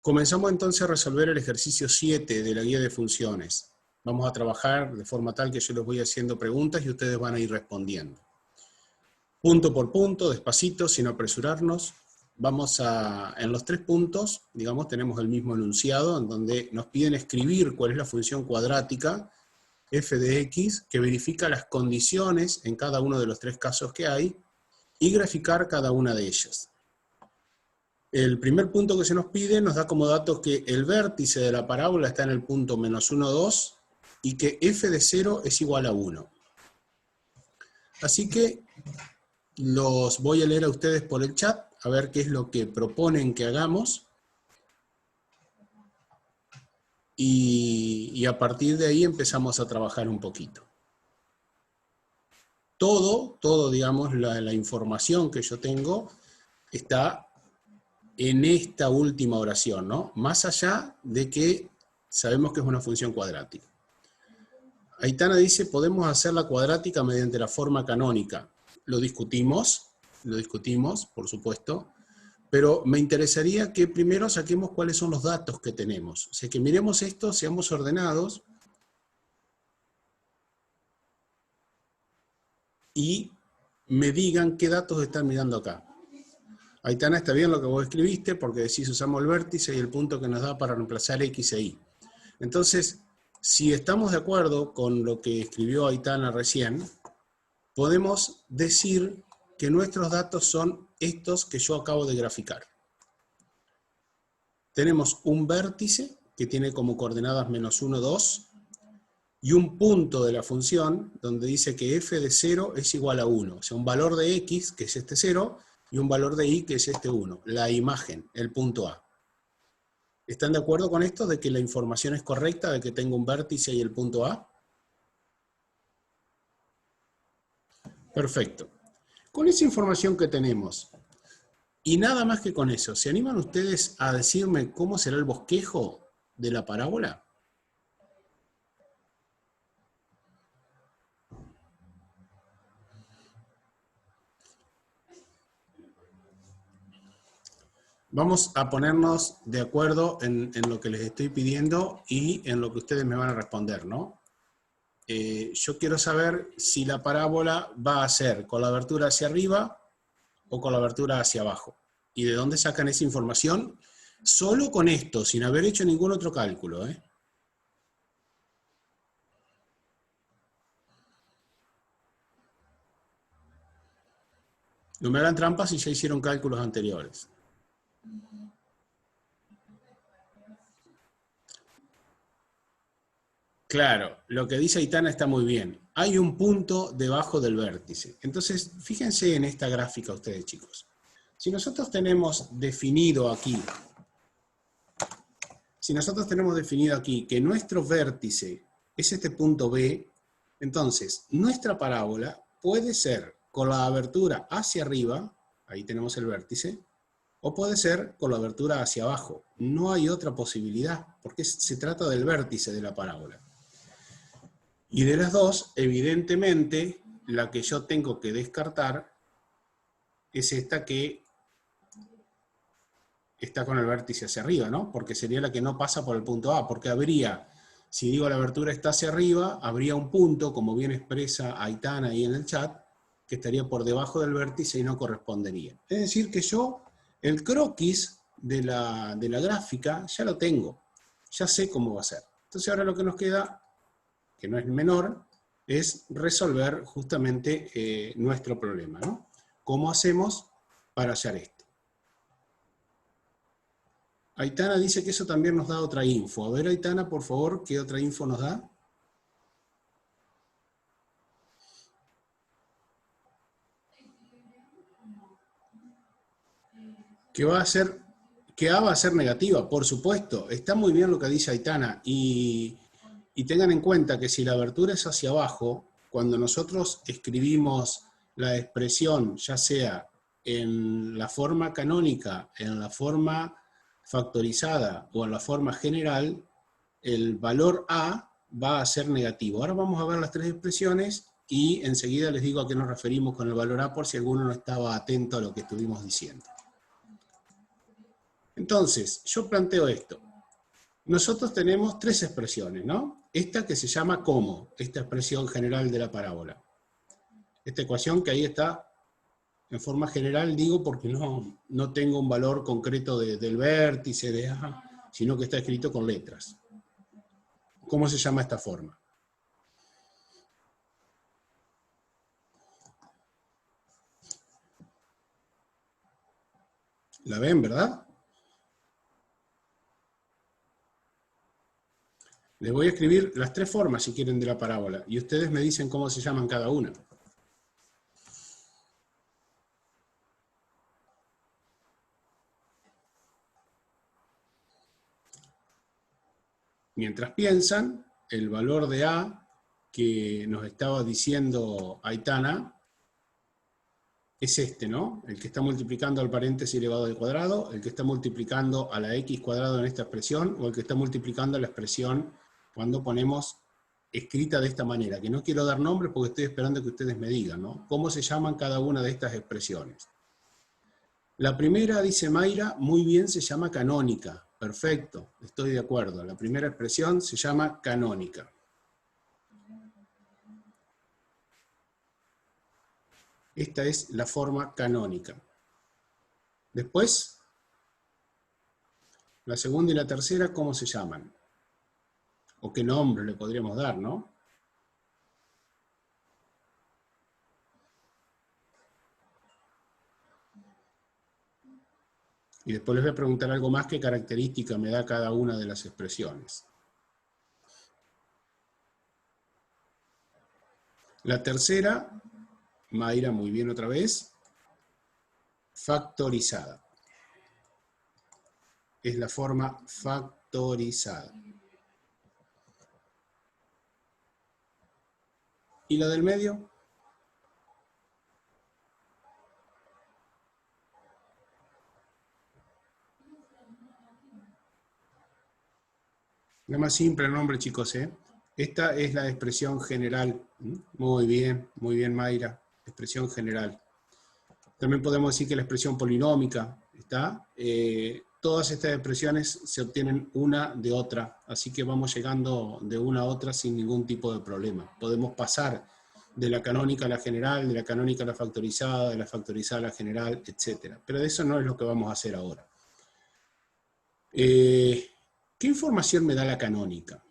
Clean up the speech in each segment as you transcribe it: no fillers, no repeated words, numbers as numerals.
Comenzamos entonces a resolver el ejercicio 7 de la guía de funciones. Vamos a trabajar de forma tal que yo les voy haciendo preguntas y ustedes van a ir respondiendo. Punto por punto, despacito, sin apresurarnos. En los 3 puntos, digamos, tenemos el mismo enunciado, en donde nos piden escribir cuál es la función cuadrática, f de x, que verifica las condiciones en cada uno de los 3 casos que hay, y graficar cada una de ellas. El primer punto que se nos pide nos da como dato que el vértice de la parábola está en el punto -1, 2, y que f de 0 es igual a 1. Así que los voy a leer a ustedes por el chat, a ver qué es lo que proponen que hagamos. Y a partir de ahí empezamos a trabajar un poquito. Todo digamos, la información que yo tengo está en esta última oración, ¿no? Más allá de que sabemos que es una función cuadrática. Aitana dice, podemos hacer la cuadrática mediante la forma canónica. Lo discutimos, por supuesto, pero me interesaría que primero saquemos cuáles son los datos que tenemos. O sea, que miremos esto, seamos ordenados, y me digan qué datos están mirando acá. Aitana, está bien lo que vos escribiste, porque decís usamos el vértice y el punto que nos da para reemplazar x e y. Entonces, si estamos de acuerdo con lo que escribió Aitana recién, podemos decir que nuestros datos son estos que yo acabo de graficar. Tenemos un vértice que tiene como coordenadas -1, 2, y un punto de la función donde dice que f de 0 es igual a 1. O sea, un valor de x, que es este 0, y un valor de y, que es este 1. La imagen, el punto A. ¿Están de acuerdo con esto, de que la información es correcta, de que tengo un vértice y el punto A? Perfecto. Con esa información que tenemos, y nada más que con eso, ¿se animan ustedes a decirme cómo será el bosquejo de la parábola? Vamos a ponernos de acuerdo en lo que les estoy pidiendo y en lo que ustedes me van a responder, ¿no? Yo quiero saber si la parábola va a ser con la abertura hacia arriba o con la abertura hacia abajo. ¿Y de dónde sacan esa información? Solo con esto, sin haber hecho ningún otro cálculo, ¿eh? No me hagan trampas si ya hicieron cálculos anteriores. Claro, lo que dice Aitana está muy bien. Hay un punto debajo del vértice. Entonces, fíjense en esta gráfica ustedes, chicos. Si nosotros tenemos definido aquí que nuestro vértice es este punto B, entonces nuestra parábola puede ser con la abertura hacia arriba, ahí tenemos el vértice, o puede ser con la abertura hacia abajo. No hay otra posibilidad, porque se trata del vértice de la parábola. Y de las dos, evidentemente, la que yo tengo que descartar es esta que está con el vértice hacia arriba, ¿no? Porque sería la que no pasa por el punto A, porque habría, si digo la abertura está hacia arriba, habría un punto, como bien expresa Aitana ahí en el chat, que estaría por debajo del vértice y no correspondería. Es decir, que yo, el croquis de la gráfica, ya lo tengo, ya sé cómo va a ser. Entonces ahora lo que nos queda, que no es menor, es resolver justamente nuestro problema, ¿no? ¿Cómo hacemos para hallar esto? Aitana dice que eso también nos da otra info. A ver, Aitana, por favor, ¿qué otra info nos da? Que A va a ser negativa, por supuesto. Está muy bien lo que dice Aitana. Y tengan en cuenta que si la abertura es hacia abajo, cuando nosotros escribimos la expresión, ya sea en la forma canónica, en la forma factorizada o en la forma general, el valor A va a ser negativo. Ahora vamos a ver las 3 expresiones y enseguida les digo a qué nos referimos con el valor A por si alguno no estaba atento a lo que estuvimos diciendo. Entonces, yo planteo esto. Nosotros tenemos tres expresiones, ¿no? Esta que se llama como, esta expresión general de la parábola. Esta ecuación que ahí está en forma general, digo porque no tengo un valor concreto del vértice, de A, sino que está escrito con letras. ¿Cómo se llama esta forma? ¿La ven, verdad? Les voy a escribir las tres formas, si quieren, de la parábola, y ustedes me dicen cómo se llaman cada una. Mientras piensan, el valor de A que nos estaba diciendo Aitana es este, ¿no? El que está multiplicando al paréntesis elevado al cuadrado, el que está multiplicando a la x cuadrado en esta expresión, o el que está multiplicando la expresión cuando ponemos escrita de esta manera, que no quiero dar nombres porque estoy esperando que ustedes me digan, ¿no? ¿Cómo se llaman cada una de estas expresiones? La primera, dice Mayra, muy bien, se llama canónica. Perfecto, estoy de acuerdo. La primera expresión se llama canónica. Esta es la forma canónica. Después, la segunda y la tercera, ¿cómo se llaman? O qué nombre le podríamos dar, ¿no? Y después les voy a preguntar algo más, qué característica me da cada una de las expresiones. La tercera, Mayra, muy bien otra vez, factorizada. Es la forma factorizada. ¿Y la del medio? Nada más simple el nombre, chicos, ¿eh? Esta es la expresión general. Muy bien, Mayra. Expresión general. También podemos decir que la expresión polinómica está. Todas estas expresiones se obtienen una de otra, así que vamos llegando de una a otra sin ningún tipo de problema. Podemos pasar de la canónica a la general, de la canónica a la factorizada, de la factorizada a la general, etc. Pero de eso no es lo que vamos a hacer ahora. ¿Qué información me da la canónica?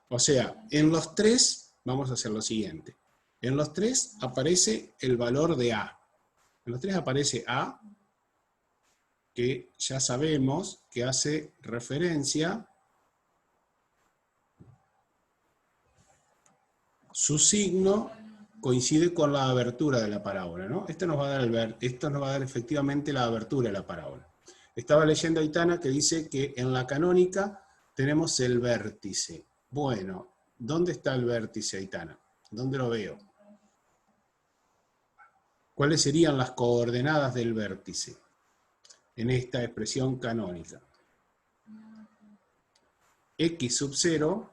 O sea, en los tres, vamos a hacer lo siguiente. En los tres aparece el valor de A. En los tres aparece A, que ya sabemos que hace referencia, su signo coincide con la abertura de la parábola, ¿no? Esto nos va a dar efectivamente la abertura de la parábola. Estaba leyendo a Aitana que dice que en la canónica tenemos el vértice. Bueno, ¿dónde está el vértice, Aitana? ¿Dónde lo veo? ¿Cuáles serían las coordenadas del vértice en esta expresión canónica? X sub 0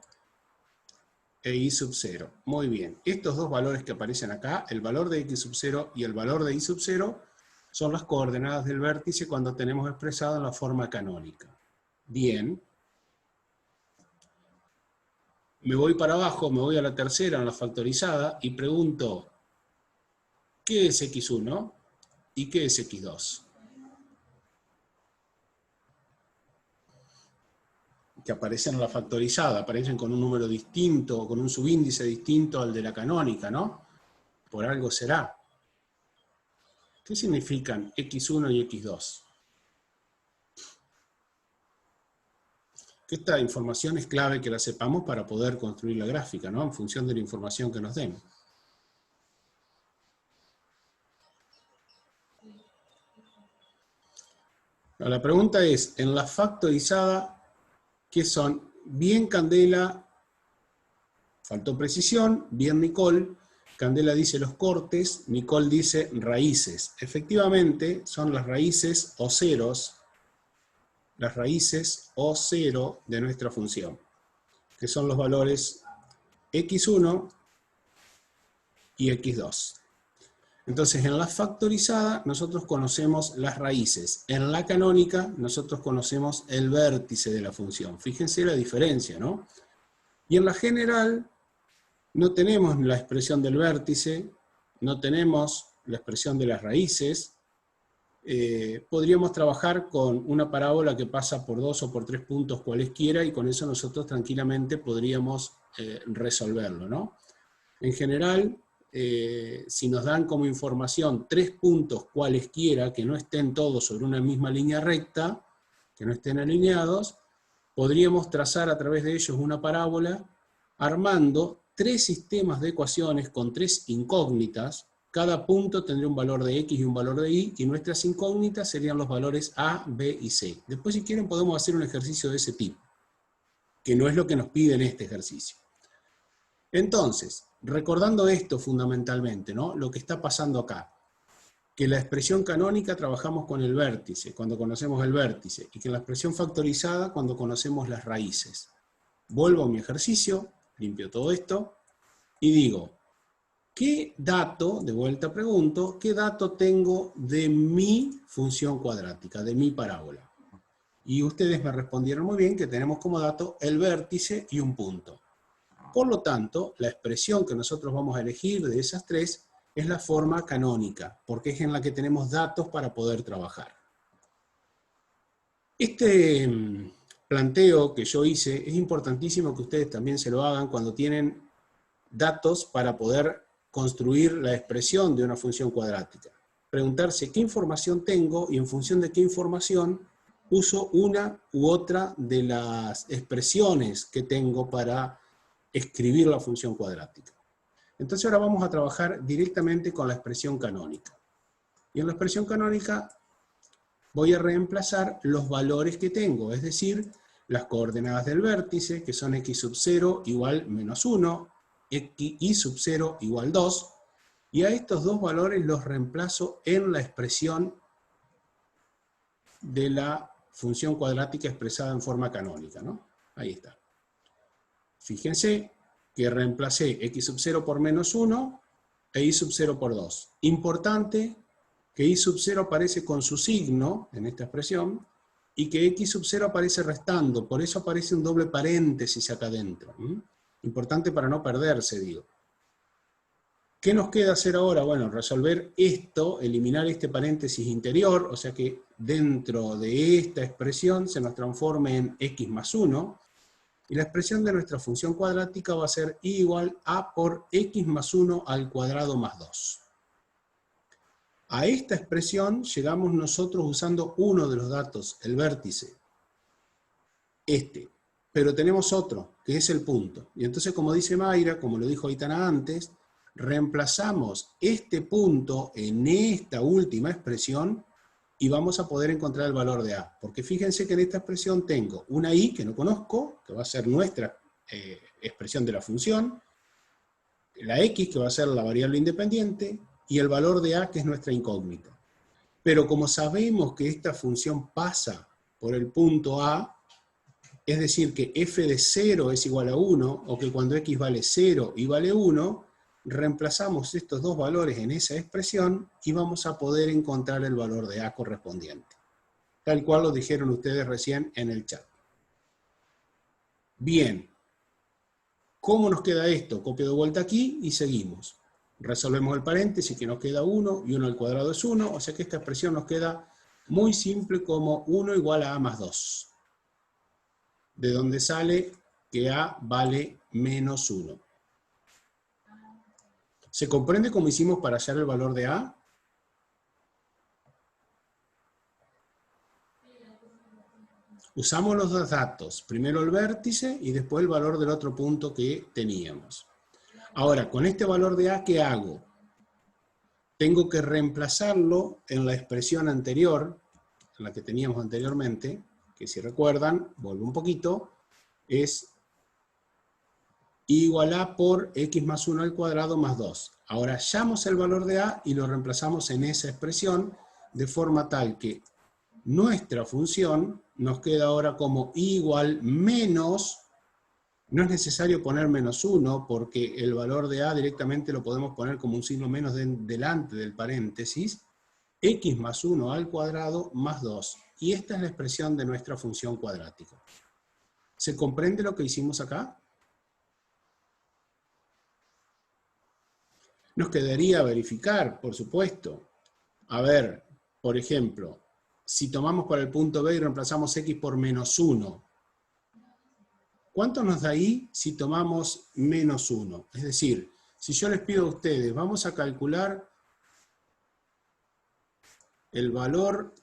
e Y sub 0. Muy bien. Estos dos valores que aparecen acá, el valor de X sub 0 y el valor de Y sub 0, son las coordenadas del vértice cuando tenemos expresado en la forma canónica. Bien. Me voy para abajo, me voy a la tercera, en la factorizada, y pregunto, ¿qué es X1 y qué es X2? Que aparecen en la factorizada, aparecen con un número distinto, con un subíndice distinto al de la canónica, ¿no? Por algo será. ¿Qué significan X1 y X2? Esta información es clave que la sepamos para poder construir la gráfica, ¿no? En función de la información que nos den. La pregunta es, en la factorizada, ¿qué son? Bien Candela, faltó precisión, bien Nicole. Candela dice los cortes, Nicole dice raíces. Efectivamente, son las raíces o ceros, las raíces o cero de nuestra función, que son los valores x1 y x2. Entonces, en la factorizada nosotros conocemos las raíces. En la canónica nosotros conocemos el vértice de la función. Fíjense la diferencia, ¿no? Y en la general no tenemos la expresión del vértice, no tenemos la expresión de las raíces. Podríamos trabajar con una parábola que pasa por 2 o por 3 puntos cualesquiera y con eso nosotros tranquilamente podríamos resolverlo, ¿no? En general, si nos dan como información 3 puntos cualesquiera que no estén todos sobre una misma línea recta, que no estén alineados, podríamos trazar a través de ellos una parábola armando 3 sistemas de ecuaciones con 3 incógnitas. Cada punto tendría un valor de X y un valor de Y, y nuestras incógnitas serían los valores A, B y C. Después, si quieren, podemos hacer un ejercicio de ese tipo, que no es lo que nos pide en este ejercicio. Entonces, recordando esto fundamentalmente, ¿no? Lo que está pasando acá, que la expresión canónica trabajamos con el vértice, cuando conocemos el vértice, y que en la expresión factorizada cuando conocemos las raíces. Vuelvo a mi ejercicio, limpio todo esto, y digo, ¿qué dato, de vuelta pregunto, qué dato tengo de mi función cuadrática, de mi parábola? Y ustedes me respondieron muy bien que tenemos como dato el vértice y un punto. Por lo tanto, la expresión que nosotros vamos a elegir de esas 3 es la forma canónica, porque es en la que tenemos datos para poder trabajar. Este planteo que yo hice es importantísimo que ustedes también se lo hagan cuando tienen datos para poder construir la expresión de una función cuadrática. Preguntarse qué información tengo y en función de qué información uso una u otra de las expresiones que tengo para escribir la función cuadrática. Entonces ahora vamos a trabajar directamente con la expresión canónica. Y en la expresión canónica voy a reemplazar los valores que tengo, es decir, las coordenadas del vértice, que son x sub 0 igual menos 1, y sub 0 igual 2, y a estos dos valores los reemplazo en la expresión de la función cuadrática expresada en forma canónica, ¿no? Ahí está. Fíjense que reemplacé x sub 0 por menos 1 e y sub 0 por 2. Importante que y sub 0 aparece con su signo en esta expresión y que x sub 0 aparece restando, por eso aparece un doble paréntesis acá adentro. Importante para no perderse, digo. ¿Qué nos queda hacer ahora? Bueno, resolver esto, eliminar este paréntesis interior, o sea que dentro de esta expresión se nos transforme en x más 1, y la expresión de nuestra función cuadrática va a ser y igual a por x más 1 al cuadrado más 2. A esta expresión llegamos nosotros usando uno de los datos, el vértice, este. Pero tenemos otro, que es el punto. Y entonces, como dice Mayra, como lo dijo Aitana antes, reemplazamos este punto en esta última expresión y vamos a poder encontrar el valor de A. Porque fíjense que en esta expresión tengo una I que no conozco, que va a ser nuestra expresión de la función, la X que va a ser la variable independiente, y el valor de A que es nuestra incógnita. Pero como sabemos que esta función pasa por el punto A, es decir, que f de 0 es igual a 1, o que cuando x vale 0 y vale 1, reemplazamos estos dos valores en esa expresión y vamos a poder encontrar el valor de A correspondiente. Tal cual lo dijeron ustedes recién en el chat. Bien. ¿Cómo nos queda esto? Copio de vuelta aquí y seguimos. Resolvemos el paréntesis que nos queda 1 y 1 al cuadrado es 1, o sea que esta expresión nos queda muy simple como 1 igual a A más 2. De donde sale que A vale menos 1. ¿Se comprende cómo hicimos para hallar el valor de A? Usamos los dos datos, primero el vértice y después el valor del otro punto que teníamos. Ahora, con este valor de A, ¿qué hago? Tengo que reemplazarlo en la expresión anterior, en la que teníamos anteriormente, que si recuerdan, vuelvo un poquito, es igual a por x más 1 al cuadrado más 2. Ahora hallamos el valor de A y lo reemplazamos en esa expresión de forma tal que nuestra función nos queda ahora como igual menos No es necesario poner -1 porque el valor de A directamente lo podemos poner como un signo menos delante del paréntesis, x más 1 al cuadrado más 2. Y esta es la expresión de nuestra función cuadrática. ¿Se comprende lo que hicimos acá? Nos quedaría verificar, por supuesto. A ver, por ejemplo, si tomamos para el punto B y reemplazamos x por -1, ¿cuánto nos da ahí si tomamos -1? Es decir, si yo les pido a ustedes, vamos a calcular el valor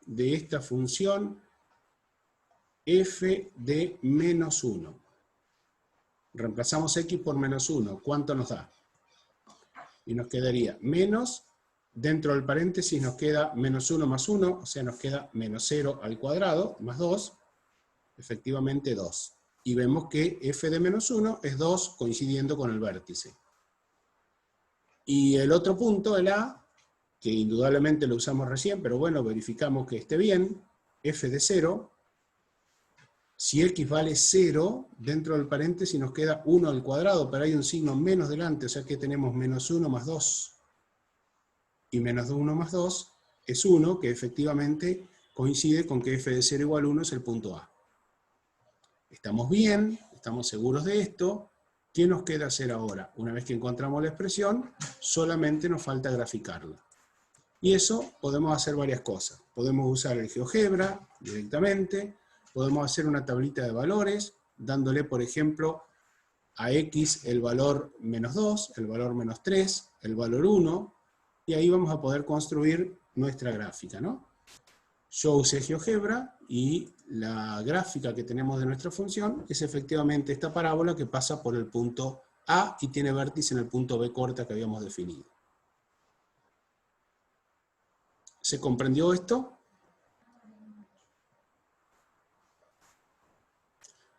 de esta función f de -1. Reemplazamos x por -1, ¿cuánto nos da? Y nos quedaría menos, dentro del paréntesis nos queda -1 más 1, o sea, nos queda -0 al cuadrado, más 2, efectivamente 2. Y vemos que f de -1 es 2, coincidiendo con el vértice. Y el otro punto, el A, que indudablemente lo usamos recién, pero bueno, verificamos que esté bien, f de 0, si x vale 0, dentro del paréntesis nos queda 1 al cuadrado, pero hay un signo menos delante, o sea que tenemos -1 más 2. Y -1 más 2 es 1, que efectivamente coincide con que f de 0 igual 1 es el punto A. Estamos bien, estamos seguros de esto. ¿Qué nos queda hacer ahora? Una vez que encontramos la expresión, solamente nos falta graficarla. Y eso podemos hacer varias cosas. Podemos usar el GeoGebra directamente, podemos hacer una tablita de valores, dándole, por ejemplo, a x el valor -2, el valor -3, el valor 1, y ahí vamos a poder construir nuestra gráfica, ¿no? Yo usé GeoGebra y la gráfica que tenemos de nuestra función es efectivamente esta parábola que pasa por el punto A y tiene vértice en el punto B corta que habíamos definido. ¿Se comprendió esto?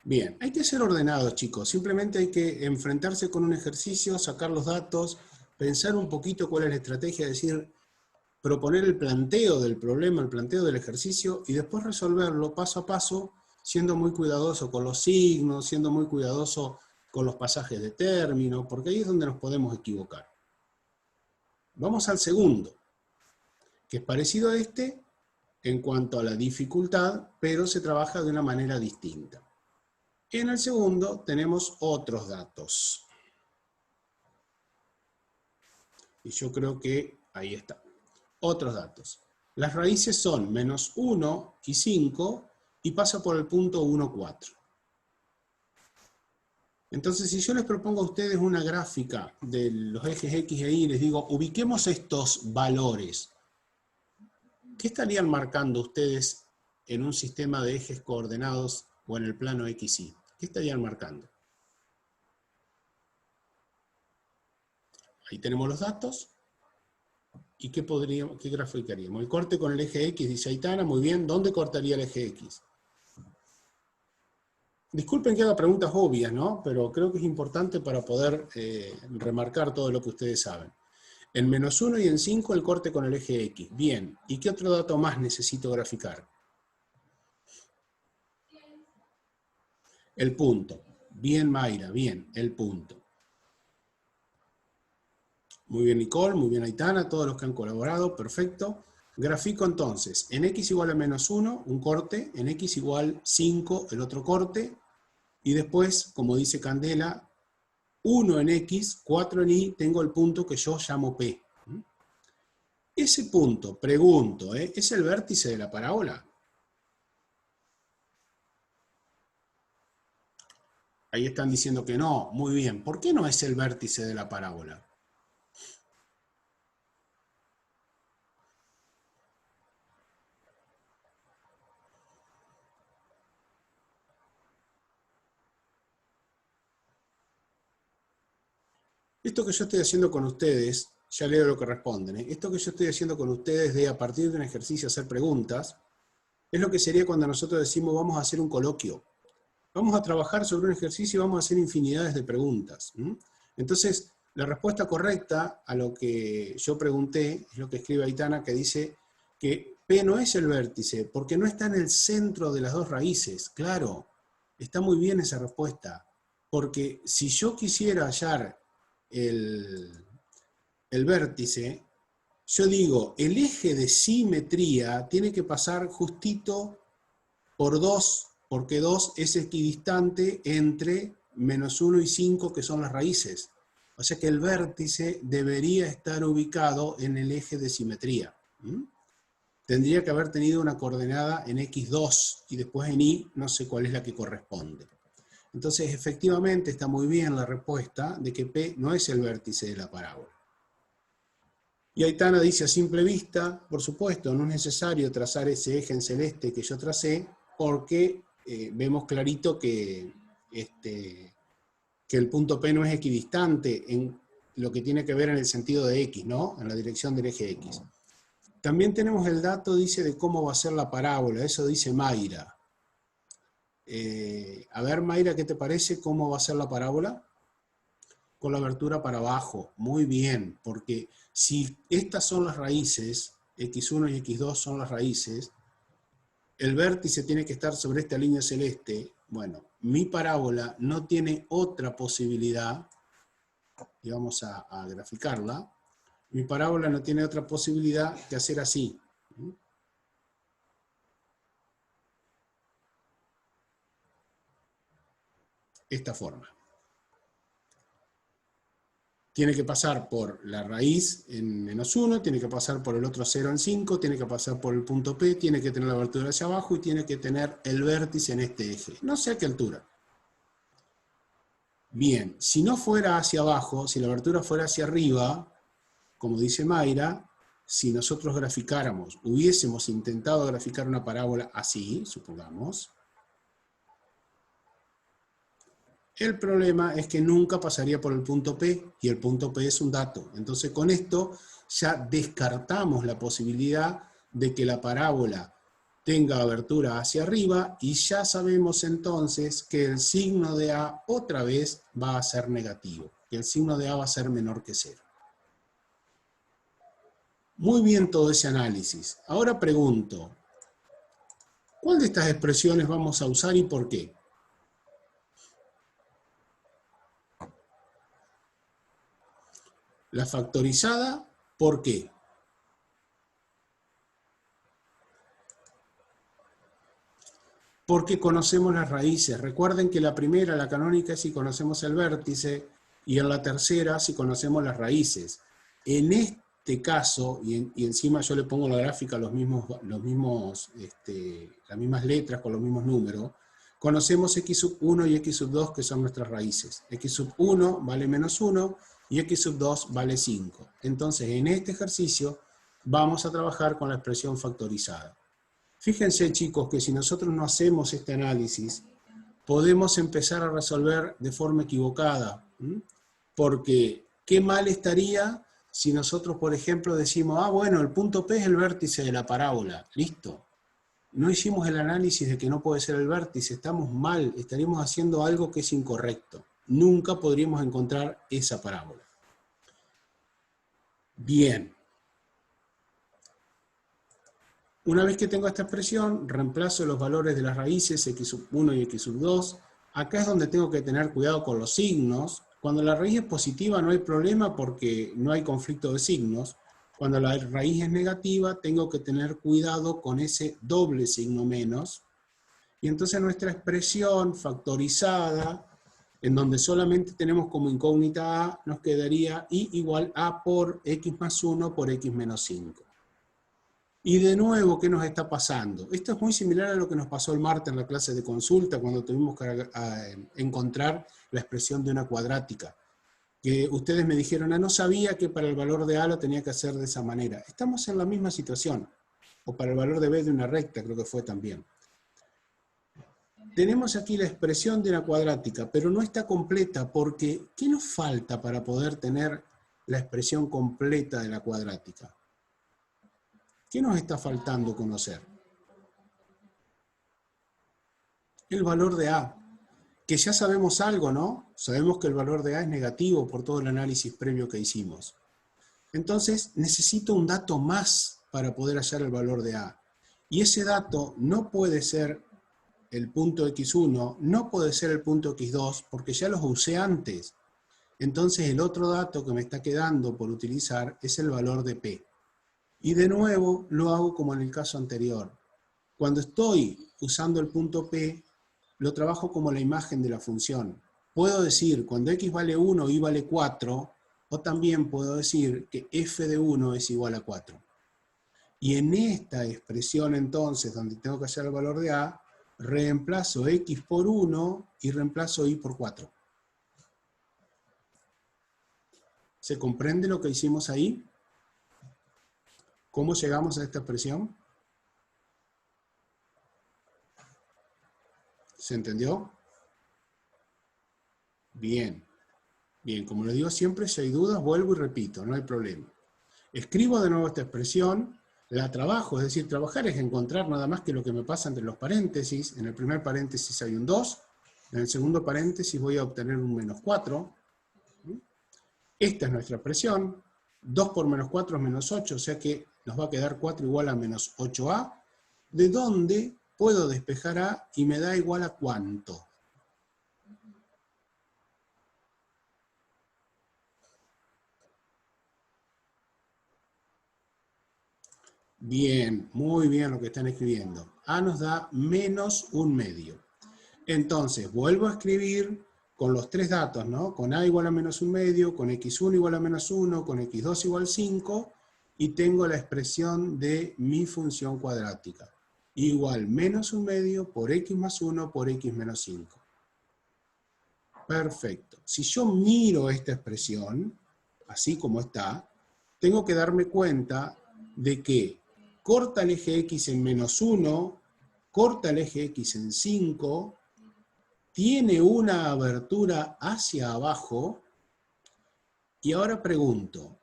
Bien, hay que ser ordenados, chicos. Simplemente hay que enfrentarse con un ejercicio, sacar los datos, pensar un poquito cuál es la estrategia, es decir, proponer el planteo del problema, el planteo del ejercicio, y después resolverlo paso a paso, siendo muy cuidadoso con los signos, siendo muy cuidadoso con los pasajes de término, porque ahí es donde nos podemos equivocar. Vamos al segundo, que es parecido a este en cuanto a la dificultad, pero se trabaja de una manera distinta. En el segundo tenemos otros datos. Y yo creo que ahí está. Otros datos. Las raíces son -1 y 5 y pasa por el punto 1, 4. Entonces, si yo les propongo a ustedes una gráfica de los ejes X e Y, les digo, ubiquemos estos valores, ¿qué estarían marcando ustedes en un sistema de ejes coordenados o en el plano XY? ¿Qué estarían marcando? Ahí tenemos los datos. ¿Y qué graficaríamos? El corte con el eje X, dice Aitana, muy bien. ¿Dónde cortaría el eje X? Disculpen que haga preguntas obvias, ¿no? Pero creo que es importante para poder remarcar todo lo que ustedes saben. En -1 y en 5 el corte con el eje X. Bien. ¿Y qué otro dato más necesito graficar? El punto. Bien, Mayra, bien, el punto. Muy bien, Nicole, muy bien, Aitana, todos los que han colaborado, perfecto. Grafico entonces, en x igual a -1, un corte, en x igual 5, el otro corte, y después, como dice Candela, 1 en x, 4 en y, tengo el punto que yo llamo P. Ese punto, pregunto, ¿es el vértice de la parábola? Ahí están diciendo que no, muy bien. ¿Por qué no es el vértice de la parábola? Esto que yo estoy haciendo con ustedes, ya leo lo que responden, esto que yo estoy haciendo con ustedes de a partir de un ejercicio hacer preguntas, es lo que sería cuando nosotros decimos vamos a hacer un coloquio. Vamos a trabajar sobre un ejercicio y vamos a hacer infinidades de preguntas. Entonces, la respuesta correcta a lo que yo pregunté es lo que escribe Aitana, que dice que P no es el vértice, porque no está en el centro de las dos raíces. Claro, está muy bien esa respuesta. Porque si yo quisiera hallar el vértice, yo digo, el eje de simetría tiene que pasar justito por 2, porque 2 es equidistante entre -1 y 5, que son las raíces. O sea que el vértice debería estar ubicado en el eje de simetría. Tendría que haber tenido una coordenada en x2 y después en y, no sé cuál es la que corresponde. Entonces, efectivamente, está muy bien la respuesta de que P no es el vértice de la parábola. Y Aitana dice, a simple vista, por supuesto, no es necesario trazar ese eje en celeste que yo tracé, porque vemos clarito que el punto P no es equidistante en lo que tiene que ver en el sentido de X, ¿no? En la dirección del eje X. También tenemos el dato, dice, de cómo va a ser la parábola. Eso dice Mayra. A ver, Mayra, ¿qué te parece? ¿Cómo va a ser la parábola? Con la abertura para abajo. Muy bien, porque si estas son las raíces, x1 y x2 son las raíces, el vértice tiene que estar sobre esta línea celeste. Bueno, mi parábola no tiene otra posibilidad, y vamos a graficarla. Mi parábola no tiene otra posibilidad que hacer así. Esta forma. Tiene que pasar por la raíz en -1, tiene que pasar por el otro 0 en 5, tiene que pasar por el punto P, tiene que tener la abertura hacia abajo y tiene que tener el vértice en este eje. No sé a qué altura. Bien, si no fuera hacia abajo, si la abertura fuera hacia arriba, como dice Mayra, si nosotros graficáramos, hubiésemos intentado graficar una parábola así, supongamos, el problema es que nunca pasaría por el punto P, y el punto P es un dato. Entonces con esto ya descartamos la posibilidad de que la parábola tenga abertura hacia arriba, y ya sabemos entonces que el signo de A otra vez va a ser negativo, que el signo de A va a ser menor que 0. Muy bien todo ese análisis. Ahora pregunto, ¿cuál de estas expresiones vamos a usar y por qué? La factorizada, ¿por qué? Porque conocemos las raíces. Recuerden que la primera, la canónica, es si conocemos el vértice, y en la tercera, si conocemos las raíces. En este caso, y encima yo le pongo la gráfica las mismas letras con los mismos números, conocemos x1 y x2, que son nuestras raíces. x1 vale -1 y x2 vale 5. Entonces, en este ejercicio vamos a trabajar con la expresión factorizada. Fíjense, chicos, que si nosotros no hacemos este análisis, podemos empezar a resolver de forma equivocada. Porque, ¿qué mal estaría si nosotros, por ejemplo, decimos, ah, bueno, el punto P es el vértice de la parábola? Listo. No hicimos el análisis de que no puede ser el vértice, estamos mal, estaríamos haciendo algo que es incorrecto. Nunca podríamos encontrar esa parábola. Bien. Una vez que tengo esta expresión, reemplazo los valores de las raíces x1 y x2. Acá es donde tengo que tener cuidado con los signos. Cuando la raíz es positiva no hay problema porque no hay conflicto de signos. Cuando la raíz es negativa tengo que tener cuidado con ese doble signo menos. Y entonces nuestra expresión factorizada, en donde solamente tenemos como incógnita a, nos quedaría y igual a por x más 1 por x menos 5. Y de nuevo, ¿qué nos está pasando? Esto es muy similar a lo que nos pasó el martes en la clase de consulta, cuando tuvimos que encontrar la expresión de una cuadrática. Que ustedes me dijeron, no sabía que para el valor de A lo tenía que hacer de esa manera. Estamos en la misma situación. O para el valor de B de una recta, creo que fue también. Tenemos aquí la expresión de una cuadrática, pero no está completa porque, ¿qué nos falta para poder tener la expresión completa de la cuadrática? ¿Qué nos está faltando conocer? El valor de A, que ya sabemos algo, ¿no? Sabemos que el valor de A es negativo por todo el análisis previo que hicimos. Entonces, necesito un dato más para poder hallar el valor de A. Y ese dato no puede ser el punto x1 no puede ser el punto x2 porque ya los usé antes. Entonces el otro dato que me está quedando por utilizar es el valor de p. Y de nuevo lo hago como en el caso anterior. Cuando estoy usando el punto p, lo trabajo como la imagen de la función. Puedo decir cuando x vale 1, y vale 4, o también puedo decir que f de 1 es igual a 4. Y en esta expresión entonces, donde tengo que hacer el valor de a, reemplazo x por 1 y reemplazo y por 4. ¿Se comprende lo que hicimos ahí? ¿Cómo llegamos a esta expresión? ¿Se entendió? Bien. Bien, como les digo siempre, si hay dudas, vuelvo y repito, no hay problema. Escribo de nuevo esta expresión, la trabajo, es decir, trabajar es encontrar nada más que lo que me pasa entre los paréntesis. En el primer paréntesis hay un 2, en el segundo paréntesis voy a obtener un menos 4. Esta es nuestra expresión, 2 por menos 4 es menos 8, o sea que nos va a quedar 4 igual a menos 8a, de donde puedo despejar a y me da igual a ¿cuánto? Bien, muy bien lo que están escribiendo. A nos da menos 1/2. Entonces, vuelvo a escribir con los tres datos, ¿no? Con a igual a menos 1/2, con x1 igual a menos 1, con x2 igual a 5, y tengo la expresión de mi función cuadrática. Igual menos 1/2 por x más 1 por x menos 5. Perfecto. Si yo miro esta expresión, así como está, tengo que darme cuenta de que corta el eje x en menos 1, corta el eje x en 5, tiene una abertura hacia abajo, y ahora pregunto,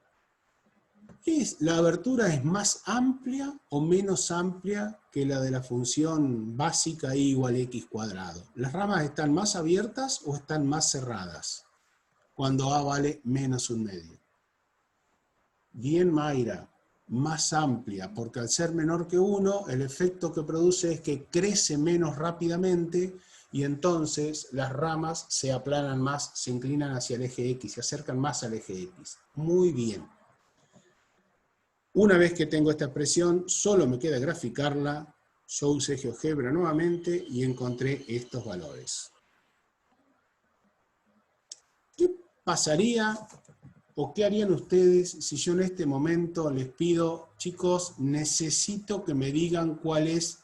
¿la abertura es más amplia o menos amplia que la de la función básica y igual a x cuadrado? ¿Las ramas están más abiertas o están más cerradas cuando a vale menos 1/2? Bien, Mayra, más amplia, porque al ser menor que 1, el efecto que produce es que crece menos rápidamente y entonces las ramas se aplanan más, se inclinan hacia el eje X, se acercan más al eje X. Muy bien. Una vez que tengo esta expresión, solo me queda graficarla. Yo usé GeoGebra nuevamente y encontré estos valores. ¿Qué pasaría o qué harían ustedes si yo en este momento les pido, chicos, necesito que me digan cuál es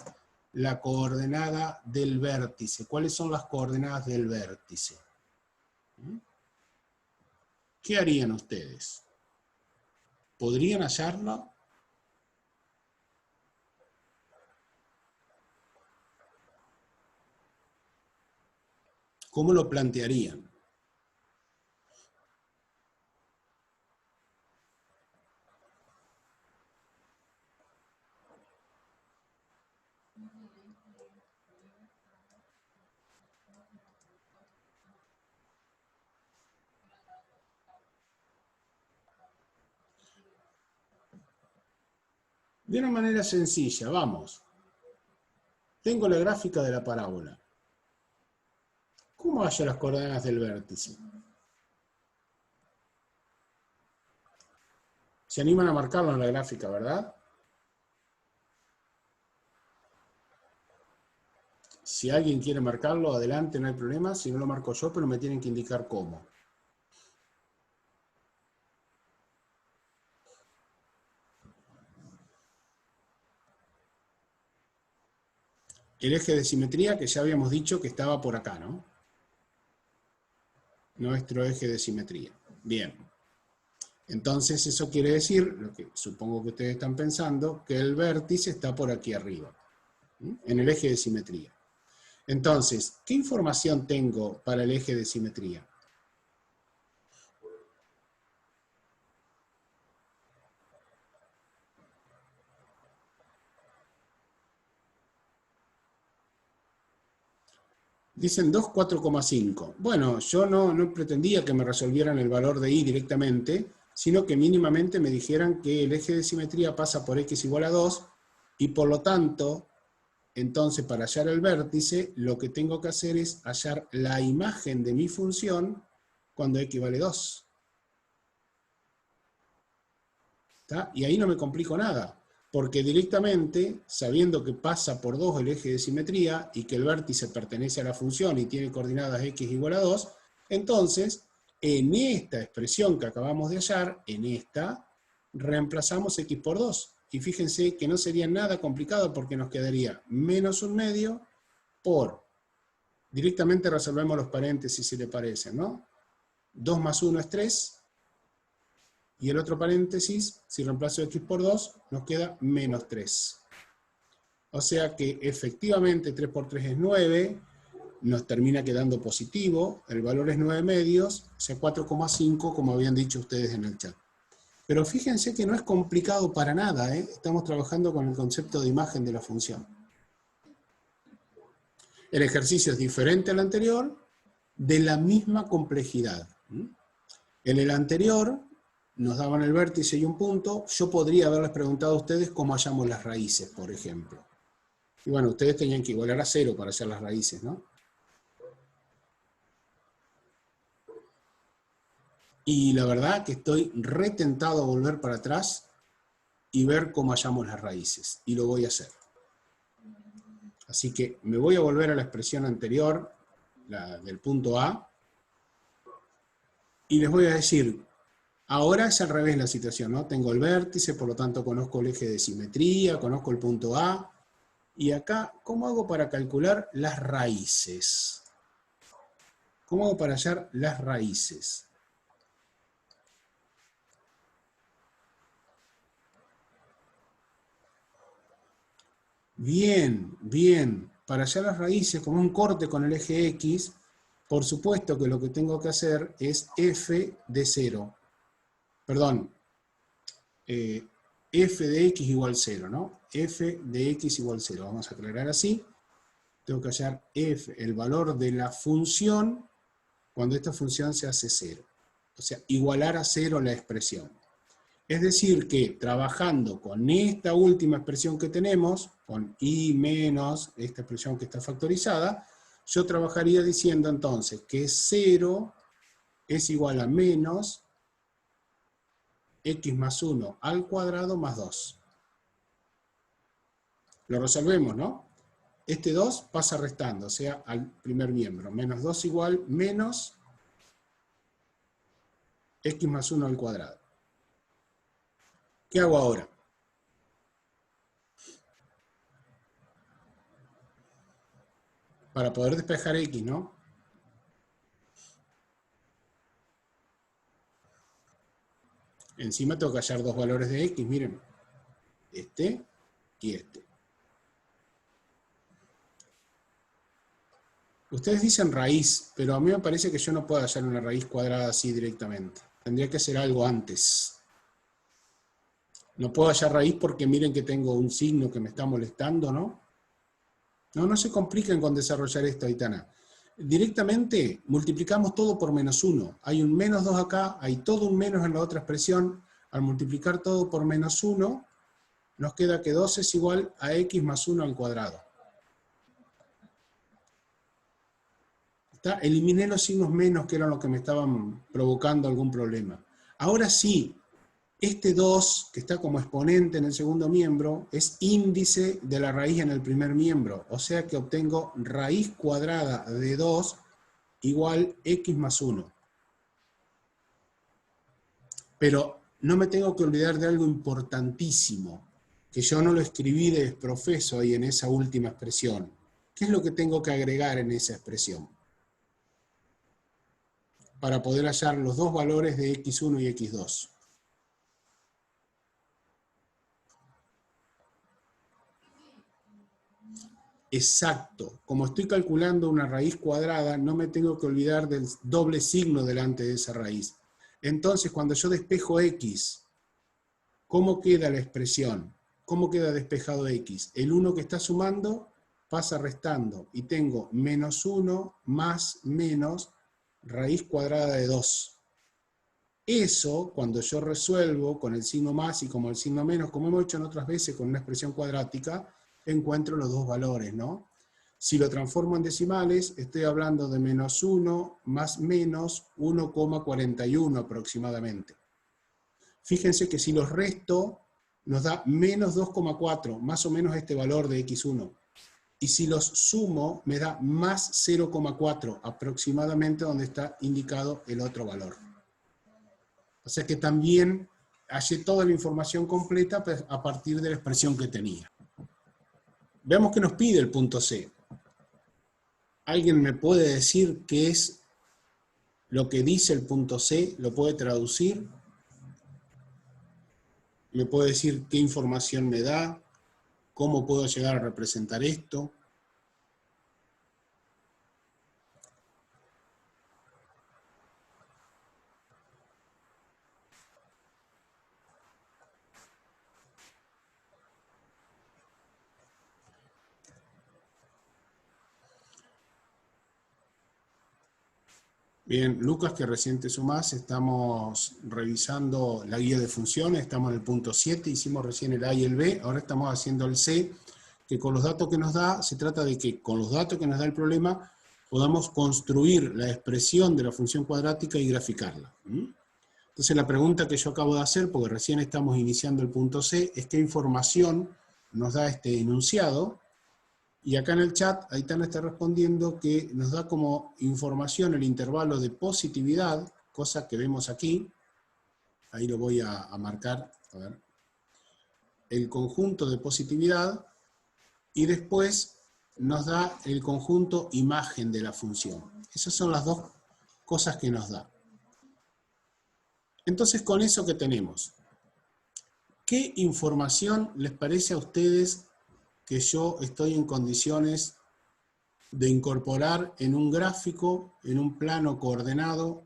la coordenada del vértice? ¿Cuáles son las coordenadas del vértice? ¿Qué harían ustedes? ¿Podrían hallarlo? ¿Cómo lo plantearían? De una manera sencilla, vamos. Tengo la gráfica de la parábola. ¿Cómo hallo las coordenadas del vértice? Se animan a marcarlo en la gráfica, ¿verdad? Si alguien quiere marcarlo, adelante, no hay problema. Si no lo marco yo, pero me tienen que indicar cómo. El eje de simetría, que ya habíamos dicho que estaba por acá, ¿no? Nuestro eje de simetría. Bien. Entonces eso quiere decir, lo que supongo que ustedes están pensando, que el vértice está por aquí arriba, en el eje de simetría. Entonces, ¿qué información tengo para el eje de simetría? Dicen 2, 4,5. Bueno, yo no pretendía que me resolvieran el valor de y directamente, sino que mínimamente me dijeran que el eje de simetría pasa por x igual a 2, y por lo tanto, Entonces, para hallar el vértice, lo que tengo que hacer es hallar la imagen de mi función cuando x vale 2. ¿Está? Y ahí no me complico nada, porque directamente, sabiendo que pasa por 2 el eje de simetría y que el vértice pertenece a la función y tiene coordenadas x igual a 2, entonces, en esta expresión que acabamos de hallar, en esta, reemplazamos x por 2. Y fíjense que no sería nada complicado porque nos quedaría menos 1/2 por, directamente resolvemos los paréntesis si le parecen, ¿no? 2 más 1 es 3, y el otro paréntesis, si reemplazo x por 2, nos queda menos 3. O sea que efectivamente 3 por 3 es 9, nos termina quedando positivo, el valor es 9/2, o sea 4,5 como habían dicho ustedes en el chat. Pero fíjense que no es complicado para nada, ¿eh? Estamos trabajando con el concepto de imagen de la función. El ejercicio es diferente al anterior, de la misma complejidad. En el anterior nos daban el vértice y un punto, yo podría haberles preguntado a ustedes cómo hallamos las raíces, por ejemplo. Y bueno, ustedes tenían que igualar a 0 para hallar las raíces, ¿no? Y la verdad que estoy retentado a volver para atrás y ver cómo hallamos las raíces. Y lo voy a hacer. Así que me voy a volver a la expresión anterior, la del punto A, y les voy a decir, ahora es al revés la situación, ¿no? Tengo el vértice, por lo tanto conozco el eje de simetría, conozco el punto A, y acá, ¿cómo hago para calcular las raíces? ¿Cómo hago para hallar las raíces? Bien, bien. Para hallar las raíces, como un corte con el eje X, por supuesto que lo que tengo que hacer es f de 0. Perdón, f de x igual 0, ¿no? F de x igual 0. Vamos a aclarar así. Tengo que hallar f, el valor de la función, cuando esta función se hace 0. O sea, igualar a 0 la expresión. Es decir que trabajando con esta última expresión que tenemos, con y menos esta expresión que está factorizada, yo trabajaría diciendo entonces que 0 es igual a menos x más 1 al cuadrado más 2. Lo resolvemos, ¿no? Este 2 pasa restando, o sea, al primer miembro. Menos 2 igual menos x más 1 al cuadrado. ¿Qué hago ahora? Para poder despejar x, ¿no? Encima tengo que hallar dos valores de x, miren. Este y este. Ustedes dicen raíz, pero a mí me parece que yo no puedo hallar una raíz cuadrada así directamente. Tendría que hacer algo antes. No puedo hallar raíz porque miren que tengo un signo que me está molestando, ¿no? No se compliquen con desarrollar esto, Aitana. Directamente multiplicamos todo por menos 1. Hay un menos 2 acá, hay todo un menos en la otra expresión. Al multiplicar todo por menos 1, nos queda que 2 es igual a x más 1 al cuadrado. Eliminé los signos menos que eran los que me estaban provocando algún problema. Ahora sí, este 2, que está como exponente en el segundo miembro, es índice de la raíz en el primer miembro. O sea que obtengo raíz cuadrada de 2 igual x más 1. Pero no me tengo que olvidar de algo importantísimo, que yo no lo escribí de desprofeso ahí en esa última expresión. ¿Qué es lo que tengo que agregar en esa expresión? Para poder hallar los dos valores de x1 y x2. Exacto. Como estoy calculando una raíz cuadrada, no me tengo que olvidar del doble signo delante de esa raíz. Entonces, cuando yo despejo x, ¿cómo queda la expresión? ¿Cómo queda despejado x? El 1 que está sumando pasa restando y tengo menos 1 más menos raíz cuadrada de 2. Eso, cuando yo resuelvo con el signo más y como el signo menos, como hemos hecho en otras veces con una expresión cuadrática, encuentro los dos valores, ¿no? Si lo transformo en decimales, estoy hablando de menos 1 más menos 1,41 aproximadamente. Fíjense que si los resto, nos da menos 2,4, más o menos este valor de x1. Y si los sumo, me da más 0,4, aproximadamente donde está indicado el otro valor. O sea que también hallé toda la información completa a partir de la expresión que tenía. Veamos que nos pide el punto C. ¿Alguien me puede decir qué es lo que dice el punto C? ¿Lo puede traducir? ¿Me puede decir qué información me da? ¿Cómo puedo llegar a representar esto? Bien, Lucas, que recién te sumás, estamos revisando la guía de funciones, estamos en el punto 7, hicimos recién el A y el B, ahora estamos haciendo el C, que con los datos que nos da, se trata de que con los datos que nos da el problema, podamos construir la expresión de la función cuadrática y graficarla. Entonces la pregunta que yo acabo de hacer, porque recién estamos iniciando el punto C, es qué información nos da este enunciado. Y acá en el chat, Aitana está respondiendo que nos da como información el intervalo de positividad, cosa que vemos aquí. Ahí lo voy a marcar, a ver. El conjunto de positividad, y después nos da el conjunto imagen de la función. Esas son las dos cosas que nos da. Entonces, con eso que tenemos, ¿qué información les parece a ustedes que yo estoy en condiciones de incorporar en un gráfico, en un plano coordenado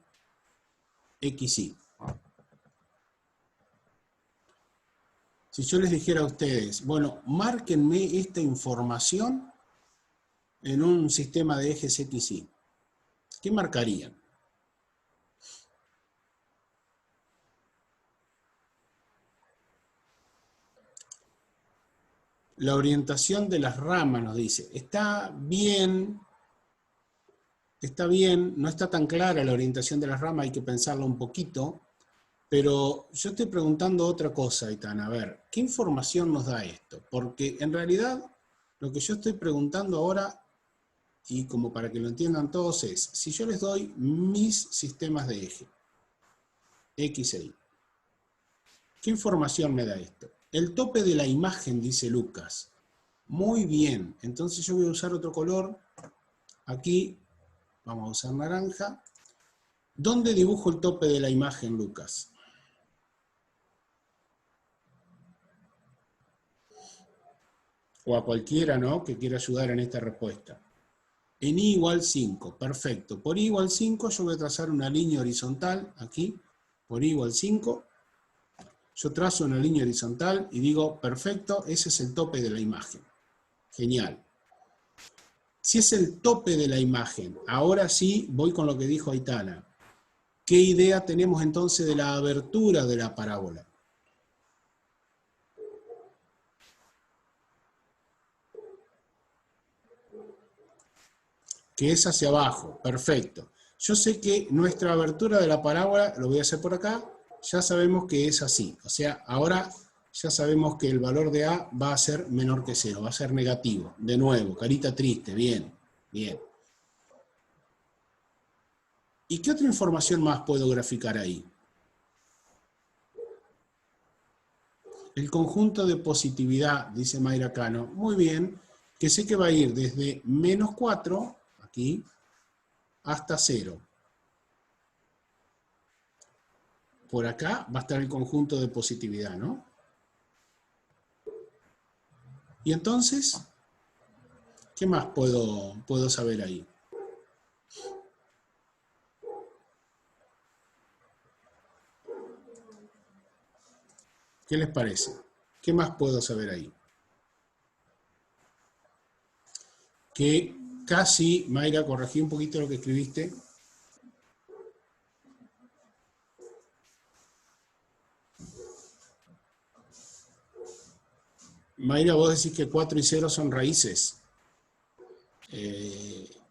XY? Si yo les dijera a ustedes, bueno, márquenme esta información en un sistema de ejes XY, ¿qué marcarían? La orientación de las ramas nos dice, está bien, no está tan clara la orientación de las ramas, hay que pensarlo un poquito, pero yo estoy preguntando otra cosa, Aitana, a ver, ¿qué información nos da esto? Porque en realidad lo que yo estoy preguntando ahora, y como para que lo entiendan todos, es, si yo les doy mis sistemas de eje, X e Y, ¿qué información me da esto? El tope de la imagen, dice Lucas. Muy bien, entonces yo voy a usar otro color, aquí vamos a usar naranja. ¿Dónde dibujo el tope de la imagen, Lucas? O a cualquiera, ¿no?, que quiera ayudar en esta respuesta. En I igual 5, perfecto. Por I igual 5 yo voy a trazar una línea horizontal, aquí, por I igual 5. Yo trazo una línea horizontal y digo, perfecto, ese es el tope de la imagen. Genial. Si es el tope de la imagen, ahora sí voy con lo que dijo Aitana. ¿Qué idea tenemos entonces de la abertura de la parábola? Que es hacia abajo, perfecto. Yo sé que nuestra abertura de la parábola, lo voy a hacer por acá, ya sabemos que es así. O sea, ahora ya sabemos que el valor de A va a ser menor que 0, va a ser negativo. De nuevo, carita triste, bien, bien. ¿Y qué otra información más puedo graficar ahí? El conjunto de positividad, dice Mayra Cano, muy bien, que sé que va a ir desde menos 4, aquí, hasta 0. Por acá va a estar el conjunto de positividad, ¿no? Y entonces, ¿qué más puedo saber ahí? ¿Qué les parece? ¿Qué más puedo saber ahí? Que casi, Mayra, corregí un poquito lo que escribiste. Mayra, vos decís que 4 y 0 son raíces.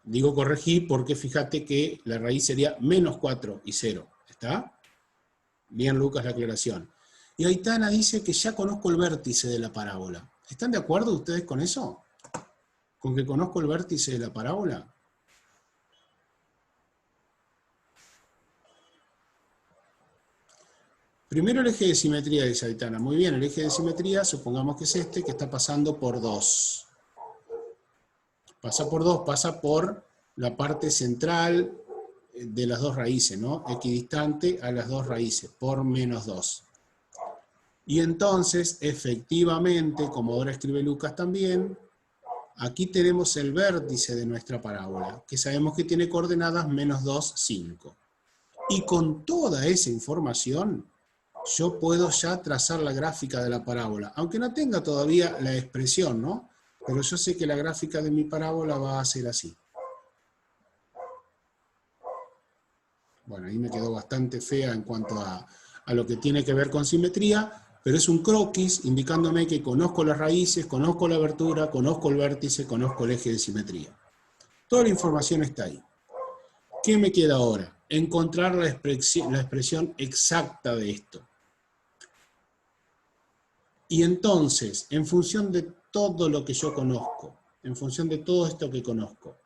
Digo corregí porque fíjate que la raíz sería menos 4 y 0. ¿Está? Bien, Lucas, la aclaración. Y Aitana dice que ya conozco el vértice de la parábola. ¿Están de acuerdo ustedes con eso? ¿Con que conozco el vértice de la parábola? Primero el eje de simetría, dice Aitana. Muy bien, el eje de simetría, supongamos que es este, que está pasando por 2. Pasa por 2, pasa por la parte central de las dos raíces, ¿no? Equidistante a las dos raíces, por menos 2. Y entonces, efectivamente, como ahora escribe Lucas también, aquí tenemos el vértice de nuestra parábola, que sabemos que tiene coordenadas menos 2, 5. Y con toda esa información, yo puedo ya trazar la gráfica de la parábola, aunque no tenga todavía la expresión, ¿no? Pero yo sé que la gráfica de mi parábola va a ser así. Bueno, ahí me quedó bastante fea en cuanto a lo que tiene que ver con simetría, pero es un croquis indicándome que conozco las raíces, conozco la abertura, conozco el vértice, conozco el eje de simetría. Toda la información está ahí. ¿Qué me queda ahora? Encontrar la expresión exacta de esto. Y entonces, en función de todo lo que yo conozco, en función de todo esto que conozco,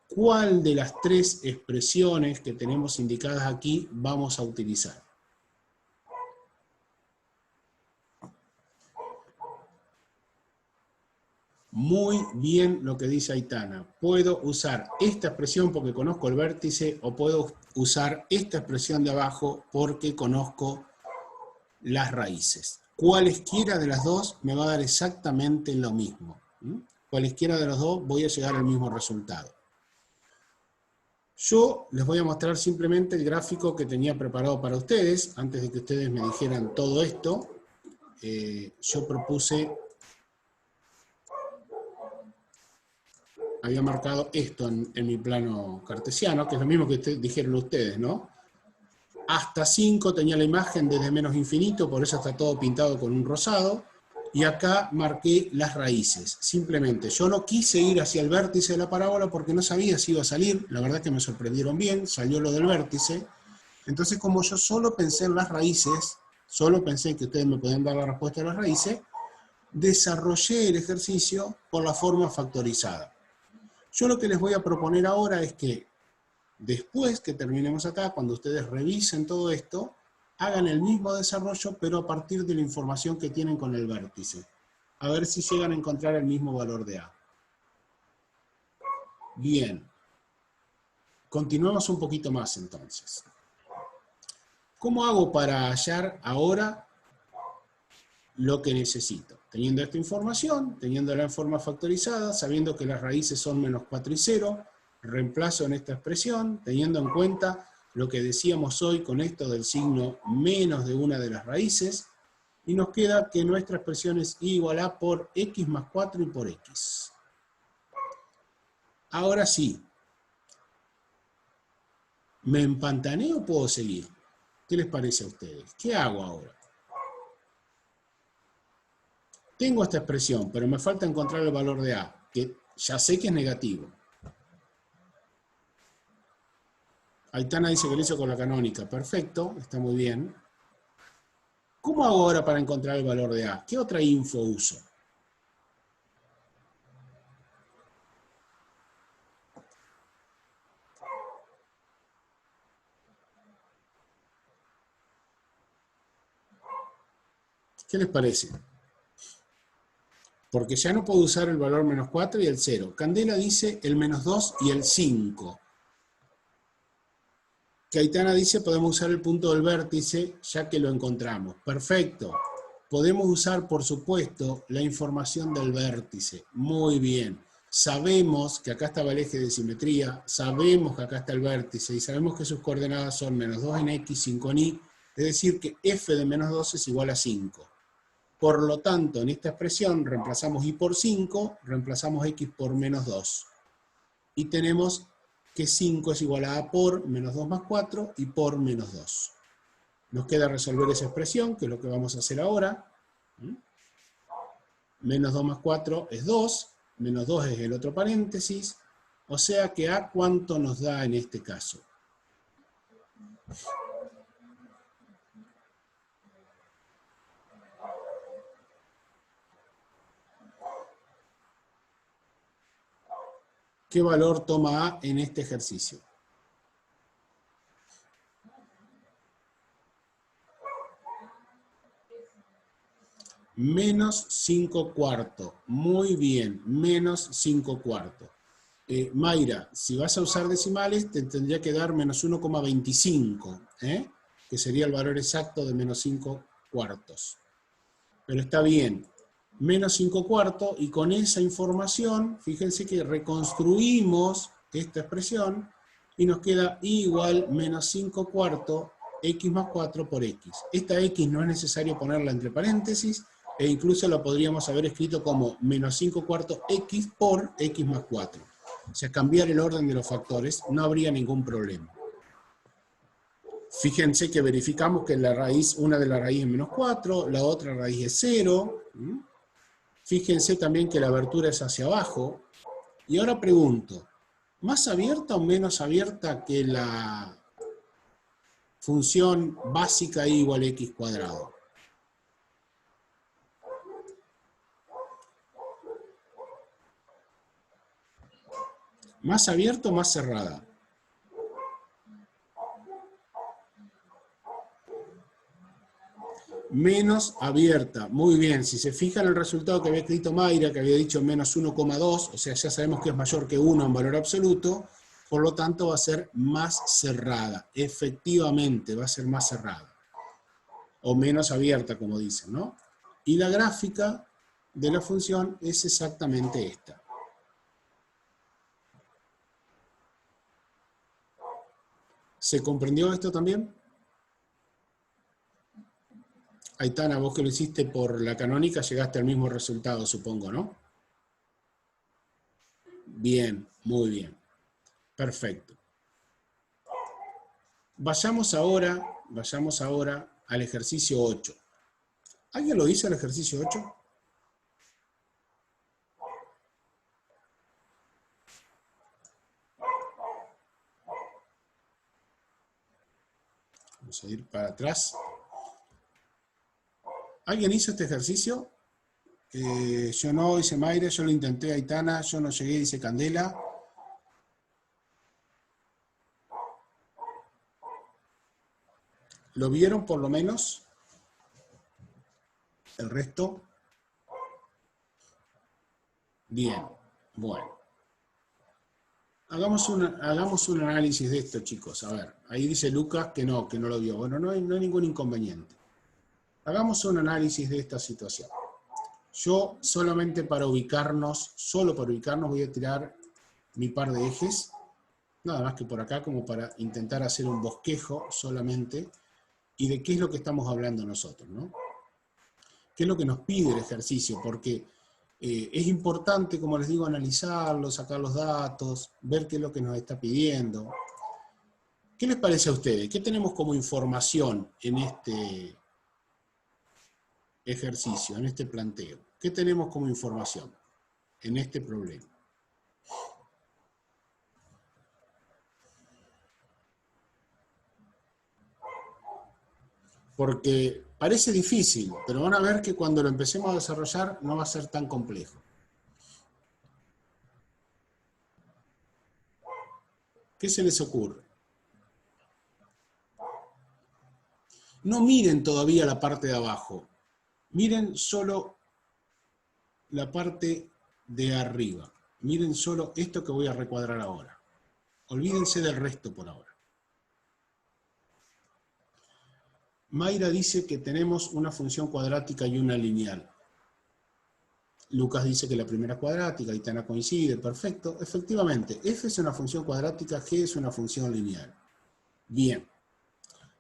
¿cuál de las 3 expresiones que tenemos indicadas aquí vamos a utilizar? Muy bien lo que dice Aitana. Puedo usar esta expresión porque conozco el vértice, o puedo usar esta expresión de abajo porque conozco las raíces. Cualesquiera de las dos me va a dar exactamente lo mismo. Cualesquiera de los dos voy a llegar al mismo resultado. Yo les voy a mostrar simplemente el gráfico que tenía preparado para ustedes, antes de que ustedes me dijeran todo esto. Yo propuse, había marcado esto en mi plano cartesiano, que es lo mismo que dijeron ustedes, ¿no? Hasta 5 tenía la imagen desde menos infinito, por eso está todo pintado con un rosado. Y acá marqué las raíces. Simplemente, yo no quise ir hacia el vértice de la parábola porque no sabía si iba a salir. La verdad que me sorprendieron bien, salió lo del vértice. Entonces, como yo solo pensé en las raíces, solo pensé que ustedes me podían dar la respuesta a las raíces, desarrollé el ejercicio por la forma factorizada. Yo lo que les voy a proponer ahora es que después que terminemos acá, cuando ustedes revisen todo esto, hagan el mismo desarrollo, pero a partir de la información que tienen con el vértice. A ver si llegan a encontrar el mismo valor de A. Bien. Continuemos un poquito más entonces. ¿Cómo hago para hallar ahora lo que necesito? Teniendo esta información, teniéndola en forma factorizada, sabiendo que las raíces son menos 4 y 0, reemplazo en esta expresión, teniendo en cuenta lo que decíamos hoy con esto del signo menos de una de las raíces, y nos queda que nuestra expresión es y igual a por x más 4 y por x. Ahora sí, ¿me empantaneo o puedo seguir? ¿Qué les parece a ustedes? ¿Qué hago ahora? Tengo esta expresión, pero me falta encontrar el valor de A, que ya sé que es negativo. Aitana dice que lo hizo con la canónica. Perfecto, está muy bien. ¿Cómo hago ahora para encontrar el valor de A? ¿Qué otra info uso? ¿Qué les parece? Porque ya no puedo usar el valor menos 4 y el 0. Candela dice el menos 2 y el 5. Que Aitana dice podemos usar el punto del vértice ya que lo encontramos. Perfecto. Podemos usar, por supuesto, la información del vértice. Muy bien. Sabemos que acá estaba el eje de simetría, sabemos que acá está el vértice y sabemos que sus coordenadas son menos 2 en x, 5 en y, es decir que f de menos 2 es igual a 5. Por lo tanto, en esta expresión reemplazamos y por 5, reemplazamos x por menos 2. Y tenemos que 5 es igual a a por menos 2 más 4 y por menos 2. Nos queda resolver esa expresión, que es lo que vamos a hacer ahora. Menos 2 más 4 es 2, menos 2 es el otro paréntesis, o sea que A, ¿cuánto nos da en este caso? ¿Qué valor toma A en este ejercicio? Menos 5 cuartos. Muy bien, menos 5 cuartos. Mayra, si vas a usar decimales, te tendría que dar menos 1,25, que sería el valor exacto de menos 5 cuartos. Pero está bien, menos 5 cuartos, y con esa información, fíjense que reconstruimos esta expresión, y nos queda y igual menos 5 cuartos, x más 4 por x. Esta x no es necesario ponerla entre paréntesis, e incluso la podríamos haber escrito como menos 5 cuartos x por x más 4. O sea, cambiar el orden de los factores no habría ningún problema. Fíjense que verificamos que la raíz, una de las raíces es menos 4, la otra raíz es 0. Fíjense también que la abertura es hacia abajo. Y ahora pregunto, ¿más abierta o menos abierta que la función básica y igual a x cuadrado? ¿Más abierta o más cerrada? Menos abierta. Muy bien, si se fijan el resultado que había escrito Mayra, que había dicho menos 1,2, o sea, ya sabemos que es mayor que 1 en valor absoluto, por lo tanto va a ser más cerrada. Efectivamente, va a ser más cerrada. O menos abierta, como dicen, ¿no? Y la gráfica de la función es exactamente esta. ¿Se comprendió esto también? Aitana, vos que lo hiciste por la canónica, llegaste al mismo resultado, supongo, ¿no? Bien, muy bien. Perfecto. Vayamos ahora al ejercicio 8. ¿Alguien lo hizo el ejercicio 8? Vamos a ir para atrás. ¿Alguien hizo este ejercicio? Yo no, dice Mayra, yo lo intenté, Aitana, yo no llegué, dice Candela. ¿Lo vieron por lo menos? ¿El resto? Bien, bueno. Hagamos un análisis de esto, chicos. A ver, ahí dice Lucas que no lo vio. Bueno, no hay ningún inconveniente. Hagamos un análisis de esta situación. Yo solamente para ubicarnos, voy a tirar mi par de ejes, nada más que por acá, como para intentar hacer un bosquejo solamente, y de qué es lo que estamos hablando nosotros, ¿no? ¿Qué es lo que nos pide el ejercicio? Porque es importante, como les digo, analizarlo, sacar los datos, ver qué es lo que nos está pidiendo. ¿Qué les parece a ustedes? ¿Qué tenemos como información en este ejercicio, en este planteo? ¿Qué tenemos como información en este problema? Porque parece difícil, pero van a ver que cuando lo empecemos a desarrollar no va a ser tan complejo. ¿Qué se les ocurre? No miren todavía la parte de abajo, miren solo la parte de arriba. Miren solo esto que voy a recuadrar ahora. Olvídense del resto por ahora. Mayra dice que tenemos una función cuadrática y una lineal. Lucas dice que la primera es cuadrática, Aitana coincide, perfecto. Efectivamente, f es una función cuadrática, g es una función lineal. Bien.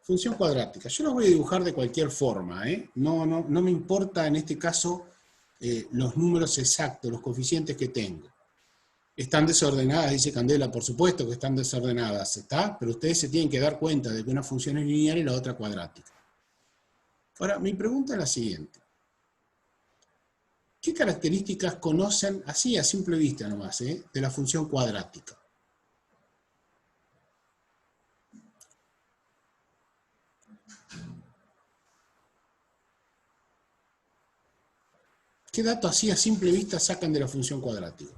Función cuadrática. Yo los voy a dibujar de cualquier forma, No me importa en este caso los números exactos, los coeficientes que tengo. Están desordenadas, dice Candela, por supuesto que están desordenadas, ¿está? Pero ustedes se tienen que dar cuenta de que una función es lineal y la otra cuadrática. Ahora, mi pregunta es la siguiente. ¿Qué características conocen, así a simple vista nomás, de la función cuadrática? ¿Qué datos así a simple vista sacan de la función cuadrática?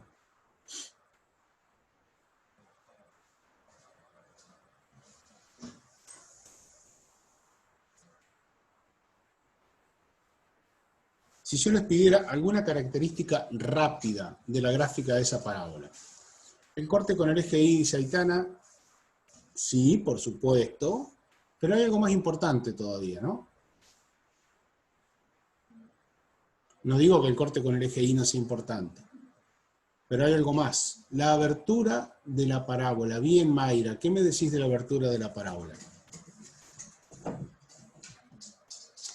Si yo les pidiera alguna característica rápida de la gráfica de esa parábola. El corte con el eje Y, dice Aitana, sí, por supuesto, pero hay algo más importante todavía, ¿no? No digo que el corte con el eje Y no sea importante, pero hay algo más. La abertura de la parábola. Bien, Mayra, ¿qué me decís de la abertura de la parábola?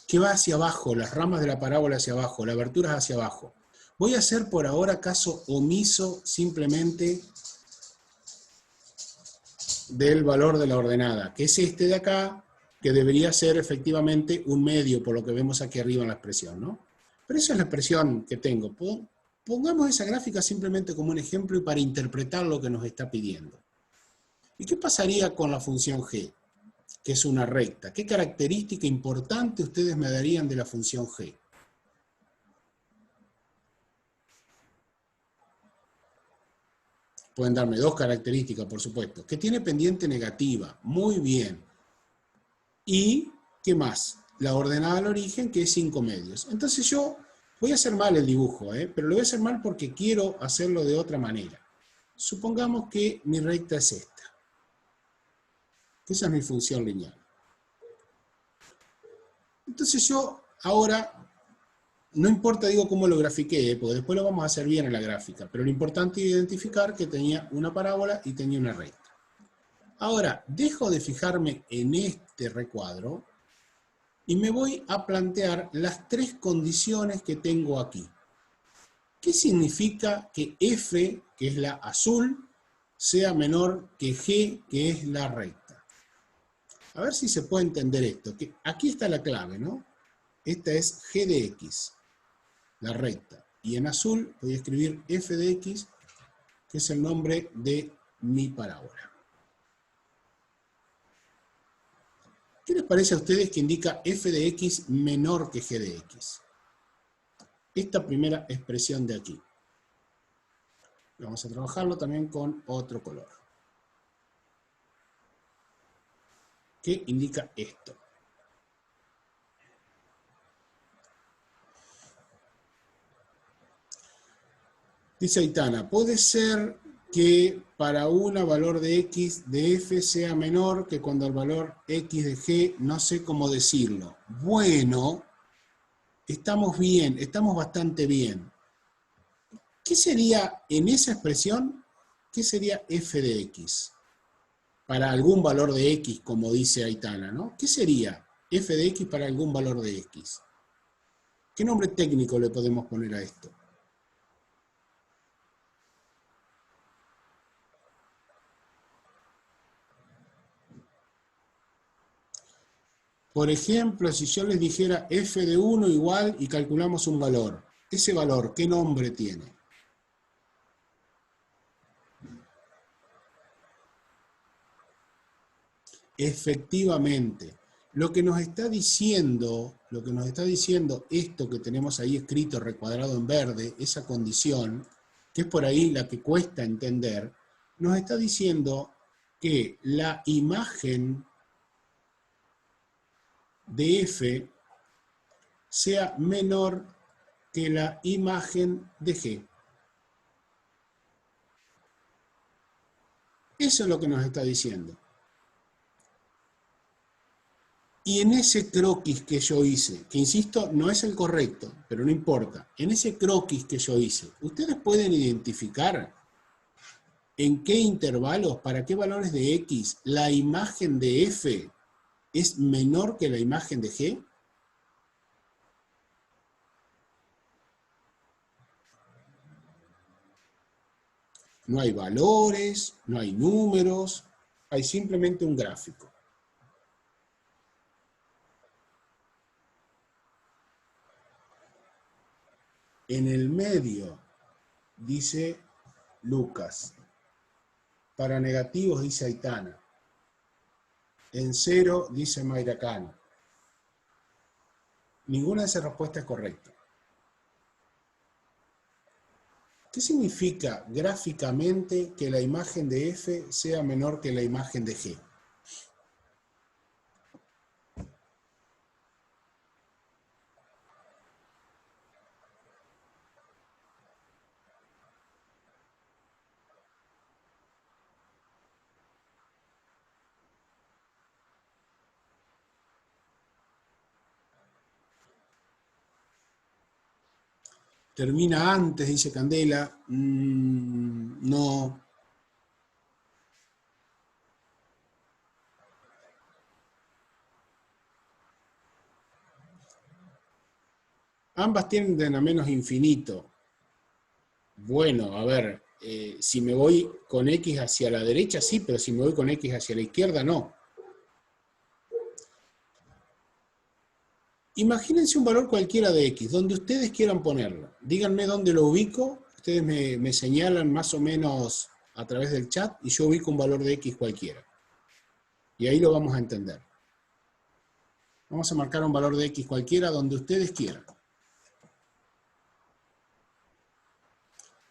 Que va hacia abajo, las ramas de la parábola hacia abajo, la abertura es hacia abajo. Voy a hacer por ahora caso omiso simplemente del valor de la ordenada, que es este de acá, que debería ser efectivamente un medio, por lo que vemos aquí arriba en la expresión, ¿no? Pero esa es la expresión que tengo. Pongamos esa gráfica simplemente como un ejemplo y para interpretar lo que nos está pidiendo. ¿Y qué pasaría con la función g, que es una recta? ¿Qué característica importante ustedes me darían de la función g? Pueden darme dos características, por supuesto. Que tiene pendiente negativa. Muy bien. Y, ¿qué más? La ordenada al origen, que es 5 medios. Entonces yo voy a hacer mal el dibujo, pero lo voy a hacer mal porque quiero hacerlo de otra manera. Supongamos que mi recta es esta. Esa es mi función lineal. Entonces yo ahora, no importa, digo, cómo lo grafiqué, porque después lo vamos a hacer bien en la gráfica, pero lo importante es identificar que tenía una parábola y tenía una recta. Ahora, dejo de fijarme en este recuadro y me voy a plantear las tres condiciones que tengo aquí. ¿Qué significa que F, que es la azul, sea menor que G, que es la recta? A ver si se puede entender esto. Que aquí está la clave, ¿no? Esta es G de X, la recta. Y en azul voy a escribir F de X, que es el nombre de mi parábola. ¿Qué les parece a ustedes que indica F de X menor que G de X? Esta primera expresión de aquí. Vamos a trabajarlo también con otro color. ¿Qué indica esto? Dice Aitana, puede ser que para una valor de X de F sea menor que cuando el valor X de G, no sé cómo decirlo. Bueno, estamos bien, estamos bastante bien. ¿Qué sería en esa expresión? ¿Qué sería F de X? Para algún valor de X, como dice Aitana, ¿no? ¿Qué sería F de X para algún valor de X? ¿Qué nombre técnico le podemos poner a esto? Por ejemplo, si yo les dijera f de 1 igual y calculamos un valor, ese valor, ¿qué nombre tiene? Efectivamente, lo que nos está diciendo esto que tenemos ahí escrito, recuadrado en verde, esa condición, que es por ahí la que cuesta entender, nos está diciendo que la imagen de f sea menor que la imagen de G. Eso es lo que nos está diciendo. Y en ese croquis que yo hice, que insisto, no es el correcto, pero no importa, en ese croquis que yo hice, ustedes pueden identificar en qué intervalos, para qué valores de X, la imagen de F es menor que la imagen de G. No hay valores, no hay números, hay simplemente un gráfico. En el medio, dice Lucas. Para negativos, dice Aitana. En 0, dice Mayra Cano. Ninguna de esas respuestas es correcta. ¿Qué significa gráficamente que la imagen de F sea menor que la imagen de G? Termina antes, dice Candela. No. Ambas tienden a menos infinito. Bueno, a ver, si me voy con X hacia la derecha, sí, pero si me voy con X hacia la izquierda, no. Imagínense un valor cualquiera de X, donde ustedes quieran ponerlo. Díganme dónde lo ubico, ustedes me señalan más o menos a través del chat y yo ubico un valor de X cualquiera. Y ahí lo vamos a entender. Vamos a marcar un valor de X cualquiera donde ustedes quieran.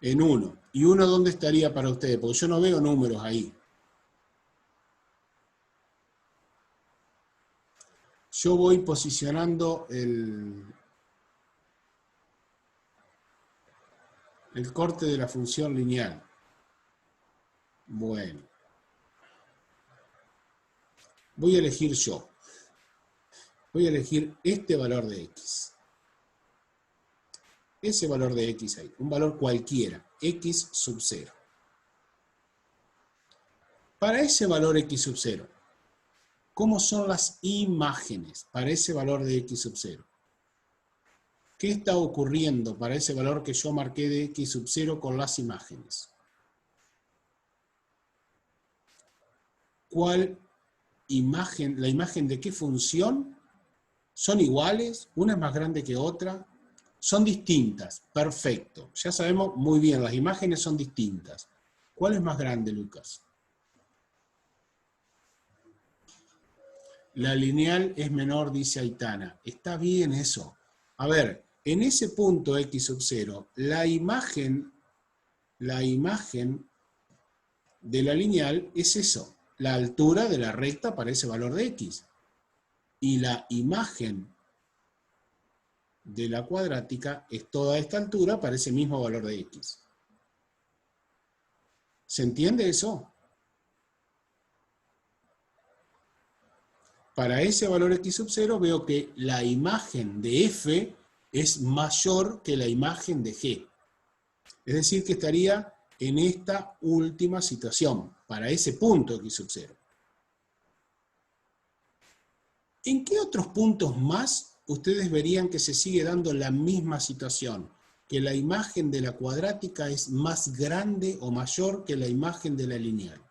En 1. ¿Y 1 dónde estaría para ustedes? Porque yo no veo números ahí. Yo voy posicionando el corte de la función lineal. Bueno. Voy a elegir yo. Voy a elegir este valor de X. Ese valor de X ahí. Un valor cualquiera. X sub 0. Para ese valor X sub 0, ¿cómo son las imágenes para ese valor de X sub 0? ¿Qué está ocurriendo para ese valor que yo marqué de X sub 0 con las imágenes? ¿Cuál imagen, la imagen de qué función? ¿Son iguales? ¿Una es más grande que otra? Son distintas. Perfecto. Ya sabemos muy bien, las imágenes son distintas. ¿Cuál es más grande, Lucas? La lineal es menor, dice Aitana. Está bien eso. A ver, en ese punto X sub 0, la imagen de la lineal es eso, la altura de la recta para ese valor de X. Y la imagen de la cuadrática es toda esta altura para ese mismo valor de X. ¿Se entiende eso? Para ese valor X sub 0 veo que la imagen de F es mayor que la imagen de G. Es decir, que estaría en esta última situación, para ese punto X sub 0. ¿En qué otros puntos más ustedes verían que se sigue dando la misma situación? Que la imagen de la cuadrática es más grande o mayor que la imagen de la lineal.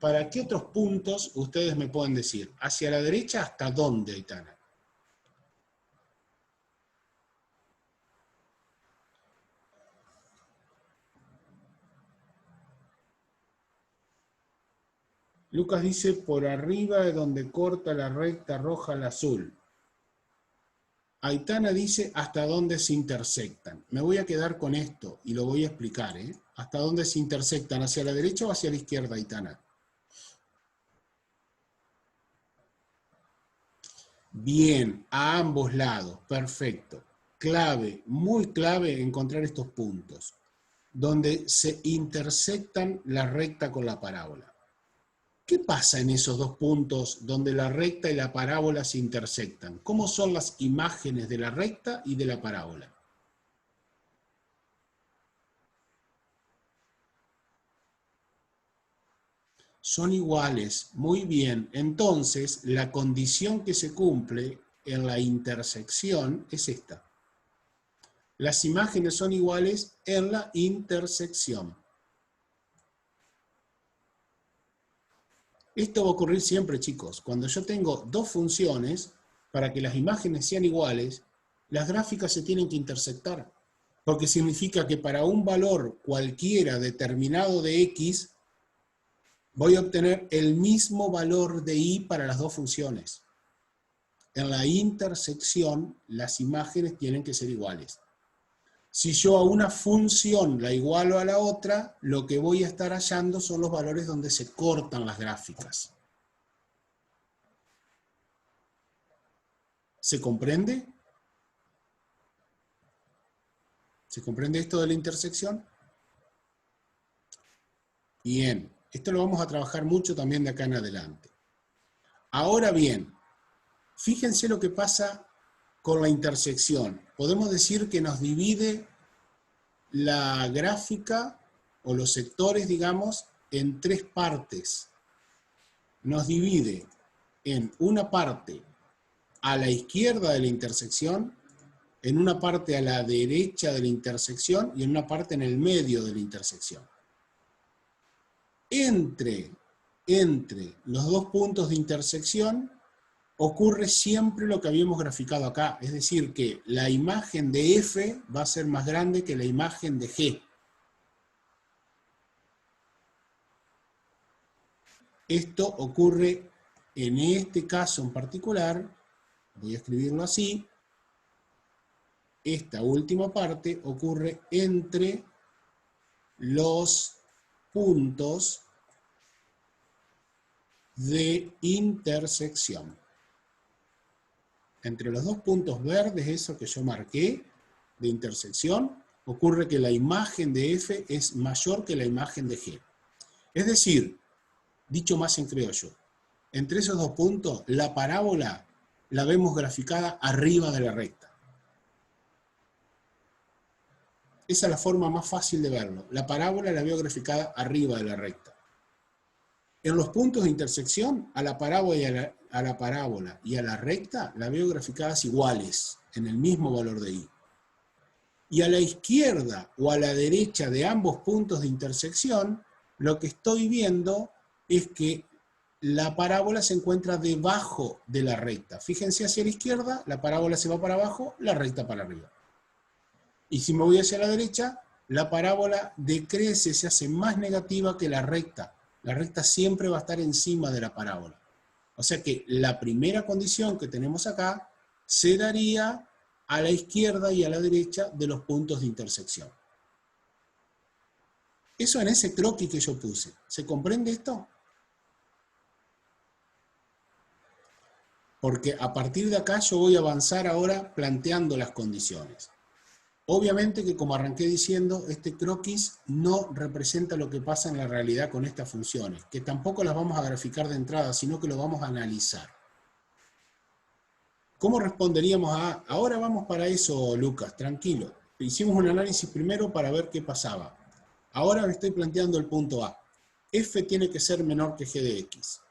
¿Para qué otros puntos ustedes me pueden decir? ¿Hacia la derecha hasta dónde, Aitana? Lucas dice, por arriba de donde corta la recta roja al azul. Aitana dice, hasta dónde se intersectan. Me voy a quedar con esto y lo voy a explicar, ¿eh? ¿Hasta dónde se intersectan? ¿Hacia la derecha o hacia la izquierda, Aitana? Bien, a ambos lados, perfecto. Clave, muy clave encontrar estos puntos, donde se intersectan la recta con la parábola. ¿Qué pasa en esos dos puntos donde la recta y la parábola se intersectan? ¿Cómo son las imágenes de la recta y de la parábola? Son iguales, muy bien. Entonces, la condición que se cumple en la intersección es esta. Las imágenes son iguales en la intersección. Esto va a ocurrir siempre, chicos. Cuando yo tengo dos funciones, para que las imágenes sean iguales, las gráficas se tienen que intersectar. Porque significa que para un valor cualquiera determinado de X, voy a obtener el mismo valor de Y para las dos funciones. En la intersección, las imágenes tienen que ser iguales. Si yo a una función la igualo a la otra, lo que voy a estar hallando son los valores donde se cortan las gráficas. ¿Se comprende? ¿Se comprende esto de la intersección? Bien, esto lo vamos a trabajar mucho también de acá en adelante. Ahora bien, fíjense lo que pasa con la intersección. Podemos decir que nos divide la gráfica o los sectores, digamos, en tres partes. Nos divide en una parte a la izquierda de la intersección, en una parte a la derecha de la intersección y en una parte en el medio de la intersección. Entre los dos puntos de intersección ocurre siempre lo que habíamos graficado acá, es decir, que la imagen de F va a ser más grande que la imagen de G. Esto ocurre en este caso en particular, voy a escribirlo así, esta última parte ocurre entre los puntos de intersección. Entre los dos puntos verdes, eso que yo marqué, de intersección, ocurre que la imagen de F es mayor que la imagen de G. Es decir, dicho más en criollo, entre esos dos puntos, la parábola la vemos graficada arriba de la recta. Esa es la forma más fácil de verlo. La parábola la veo graficada arriba de la recta. En los puntos de intersección, a la parábola y a la recta la veo graficadas iguales, en el mismo valor de Y. Y a la izquierda o a la derecha de ambos puntos de intersección, lo que estoy viendo es que la parábola se encuentra debajo de la recta. Fíjense hacia la izquierda, la parábola se va para abajo, la recta para arriba. Y si me voy hacia la derecha, la parábola decrece, se hace más negativa que la recta. La recta siempre va a estar encima de la parábola. O sea que la primera condición que tenemos acá se daría a la izquierda y a la derecha de los puntos de intersección. Eso en ese croquis que yo puse. ¿Se comprende esto? Porque a partir de acá yo voy a avanzar ahora planteando las condiciones. Obviamente que, como arranqué diciendo, este croquis no representa lo que pasa en la realidad con estas funciones, que tampoco las vamos a graficar de entrada, sino que lo vamos a analizar. ¿Cómo responderíamos a...? Ahora vamos para eso, Lucas, tranquilo. Hicimos un análisis primero para ver qué pasaba. Ahora me estoy planteando el punto A. F tiene que ser menor que G de X.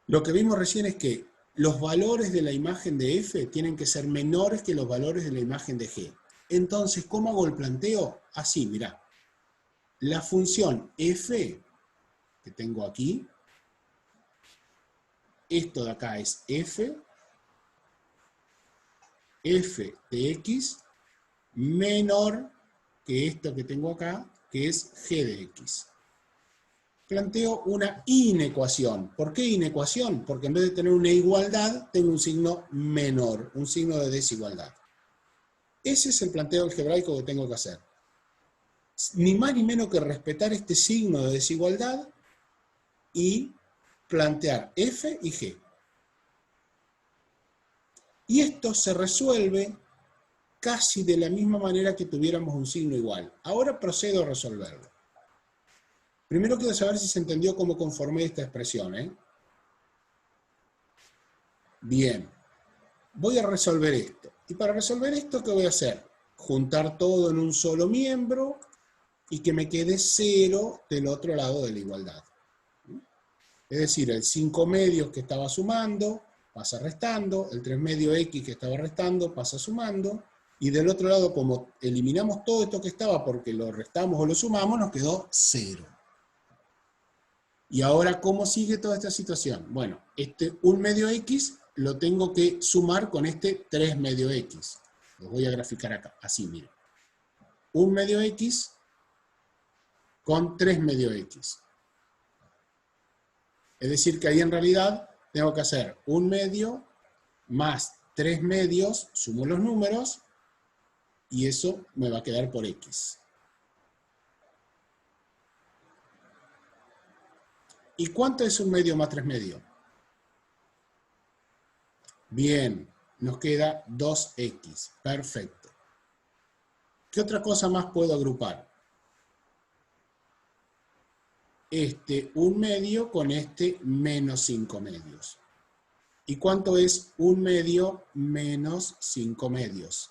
Lo que vimos recién es que los valores de la imagen de F tienen que ser menores que los valores de la imagen de G. Entonces, ¿cómo hago el planteo? Así, mirá. La función F, que tengo aquí, esto de acá es F de X, menor que esto que tengo acá, que es G de X. Planteo una inecuación. ¿Por qué inecuación? Porque en vez de tener una igualdad, tengo un signo menor, un signo de desigualdad. Ese es el planteo algebraico que tengo que hacer. Ni más ni menos que respetar este signo de desigualdad y plantear F y G. Y esto se resuelve casi de la misma manera que tuviéramos un signo igual. Ahora procedo a resolverlo. Primero quiero saber si se entendió cómo conformé esta expresión, Bien. Voy a resolver esto. Y para resolver esto, ¿qué voy a hacer? Juntar todo en un solo miembro y que me quede 0 del otro lado de la igualdad. Es decir, el 5 medios que estaba sumando pasa restando, el 3 medios X que estaba restando pasa sumando, y del otro lado, como eliminamos todo esto que estaba porque lo restamos o lo sumamos, nos quedó 0. Y ahora, ¿cómo sigue toda esta situación? Bueno, este 1 medio x lo tengo que sumar con este 3 medio x. Los voy a graficar acá, así, miren. 1 medio x con 3 medio x. Es decir, que ahí en realidad tengo que hacer 1 medio más 3 medios, sumo los números, y eso me va a quedar por x. ¿Y cuánto es 1 medio más 3 medios? Bien, nos queda 2x. Perfecto. ¿Qué otra cosa más puedo agrupar? Este 1 medio con este menos 5 medios. ¿Y cuánto es 1 medio menos 5 medios?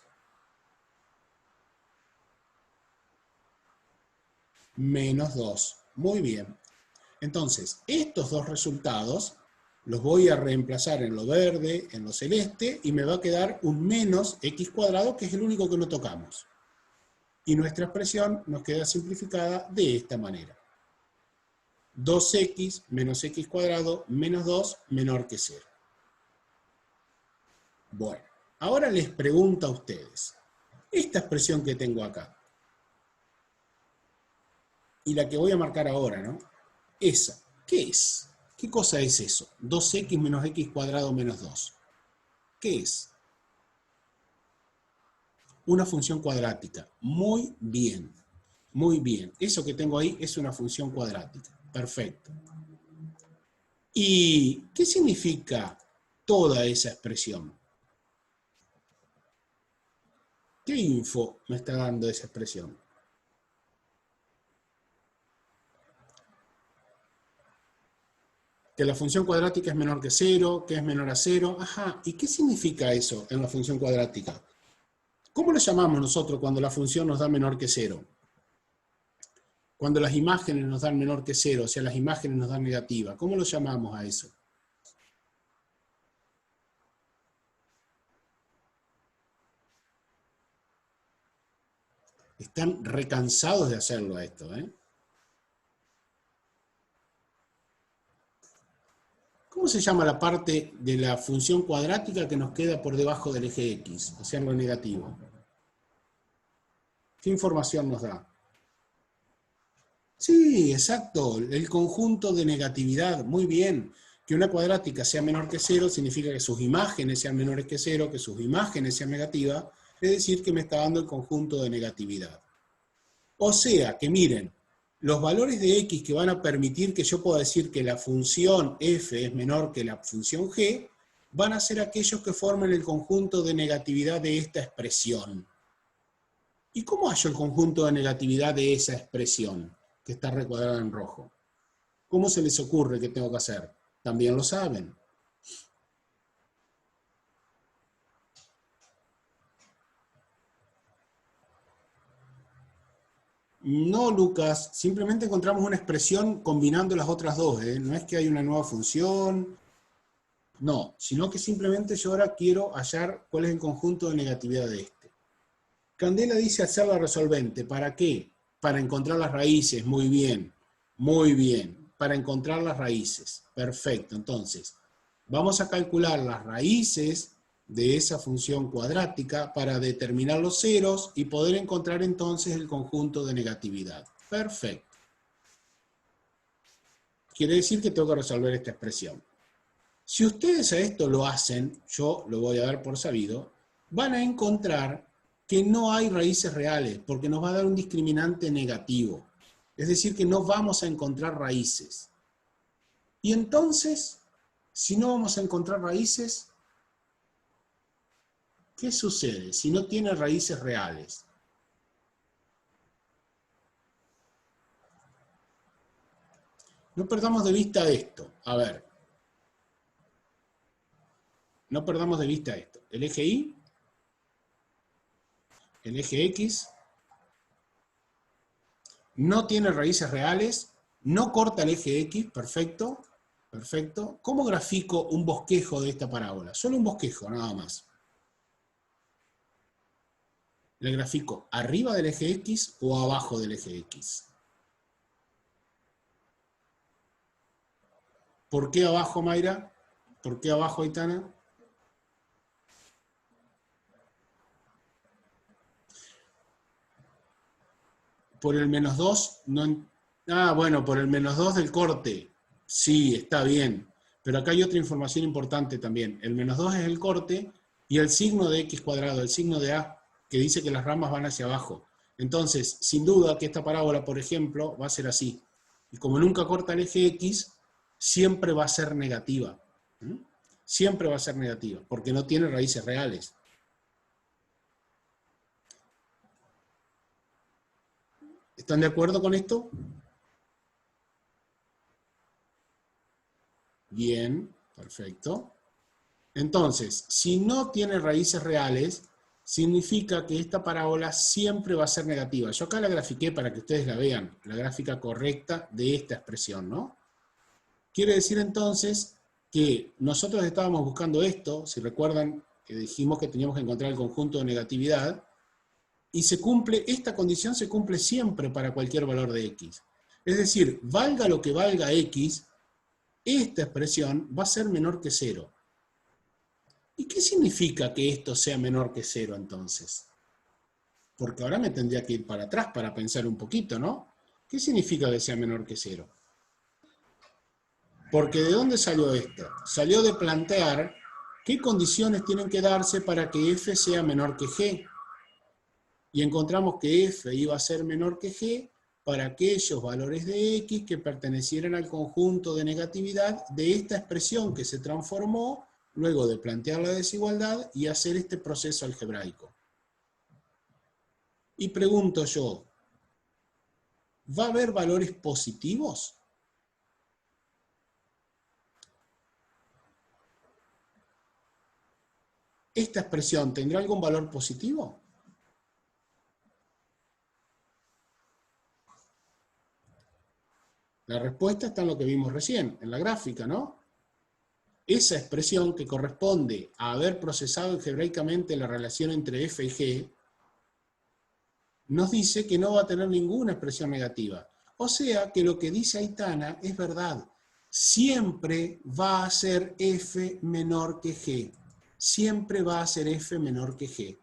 Menos 2. Muy bien. Entonces, estos dos resultados los voy a reemplazar en lo verde, en lo celeste, y me va a quedar un menos x cuadrado, que es el único que no tocamos. Y nuestra expresión nos queda simplificada de esta manera. 2x menos x cuadrado menos 2 menor que 0. Bueno, ahora les pregunto a ustedes, esta expresión que tengo acá, y la que voy a marcar ahora, ¿no? Esa, ¿qué es? ¿Qué cosa es eso? 2x menos x cuadrado menos 2. ¿Qué es? Una función cuadrática. Muy bien. Muy bien. Eso que tengo ahí es una función cuadrática. Perfecto. ¿Y qué significa toda esa expresión? ¿Qué info me está dando esa expresión? Que la función cuadrática es menor que 0, que es menor a 0. Ajá, ¿y qué significa eso en la función cuadrática? ¿Cómo lo llamamos nosotros cuando la función nos da menor que 0? Cuando las imágenes nos dan menor que 0, o sea, las imágenes nos dan negativa. ¿Cómo lo llamamos a eso? Están recansados de hacerlo a esto, ¿eh? ¿Cómo se llama la parte de la función cuadrática que nos queda por debajo del eje X, o sea, en lo negativo? ¿Qué información nos da? Sí, exacto, el conjunto de negatividad, muy bien. Que una cuadrática sea menor que 0 significa que sus imágenes sean menores que 0, que sus imágenes sean negativas, es decir, que me está dando el conjunto de negatividad. O sea, que miren, los valores de x que van a permitir que yo pueda decir que la función f es menor que la función g, van a ser aquellos que formen el conjunto de negatividad de esta expresión. ¿Y cómo hallo el conjunto de negatividad de esa expresión, que está recuadrada en rojo? ¿Cómo se les ocurre que tengo que hacer? También lo saben. No, Lucas, simplemente encontramos una expresión combinando las otras dos, ¿eh? No es que hay una nueva función, no, sino que simplemente yo ahora quiero hallar cuál es el conjunto de negatividad de este. Candela dice hacerla resolvente. ¿Para qué? Para encontrar las raíces. Muy bien, muy bien. Para encontrar las raíces. Perfecto. Entonces, vamos a calcular las raíces de esa función cuadrática para determinar los ceros y poder encontrar entonces el conjunto de negatividad. Perfecto. Quiere decir que tengo que resolver esta expresión. Si ustedes a esto lo hacen, yo lo voy a dar por sabido, van a encontrar que no hay raíces reales, porque nos va a dar un discriminante negativo. Es decir, que no vamos a encontrar raíces. Y entonces, si no vamos a encontrar raíces, ¿qué sucede si no tiene raíces reales? No perdamos de vista esto. A ver, no perdamos de vista esto. El eje Y, el eje X, no tiene raíces reales, no corta el eje X, perfecto, perfecto. ¿Cómo grafico un bosquejo de esta parábola? Solo un bosquejo, nada más. ¿Le grafico arriba del eje X o abajo del eje X? ¿Por qué abajo, Mayra? ¿Por qué abajo, Aitana? Por el menos 2, no... Ah, bueno, por el menos 2 del corte. Sí, está bien. Pero acá hay otra información importante también. El menos 2 es el corte y el signo de x cuadrado, el signo de a, que dice que las ramas van hacia abajo. Entonces, sin duda que esta parábola, por ejemplo, va a ser así. Y como nunca corta el eje x, siempre va a ser negativa. Siempre va a ser negativa, porque no tiene raíces reales. ¿Están de acuerdo con esto? Bien, perfecto. Entonces, si no tiene raíces reales, significa que esta parábola siempre va a ser negativa. Yo acá la grafiqué para que ustedes la vean, la gráfica correcta de esta expresión, ¿no? Quiere decir entonces que nosotros estábamos buscando esto, si recuerdan que dijimos que teníamos que encontrar el conjunto de negatividad, y se cumple, esta condición se cumple siempre para cualquier valor de x. Es decir, valga lo que valga x, esta expresión va a ser menor que 0. ¿Y qué significa que esto sea menor que 0 entonces? Porque ahora me tendría que ir para atrás para pensar un poquito, ¿no? ¿Qué significa que sea menor que 0? Porque ¿de dónde salió esto? Salió de plantear qué condiciones tienen que darse para que f sea menor que g. Y encontramos que f iba a ser menor que g para aquellos valores de x que pertenecieran al conjunto de negatividad de esta expresión que se transformó luego de plantear la desigualdad y hacer este proceso algebraico. Y pregunto yo, ¿va a haber valores positivos? ¿Esta expresión tendrá algún valor positivo? La respuesta está en lo que vimos recién, en la gráfica, ¿no? Esa expresión que corresponde a haber procesado algebraicamente la relación entre f y g, nos dice que no va a tener ninguna expresión negativa. O sea que lo que dice Aitana es verdad. Siempre va a ser f menor que g. Siempre va a ser f menor que g.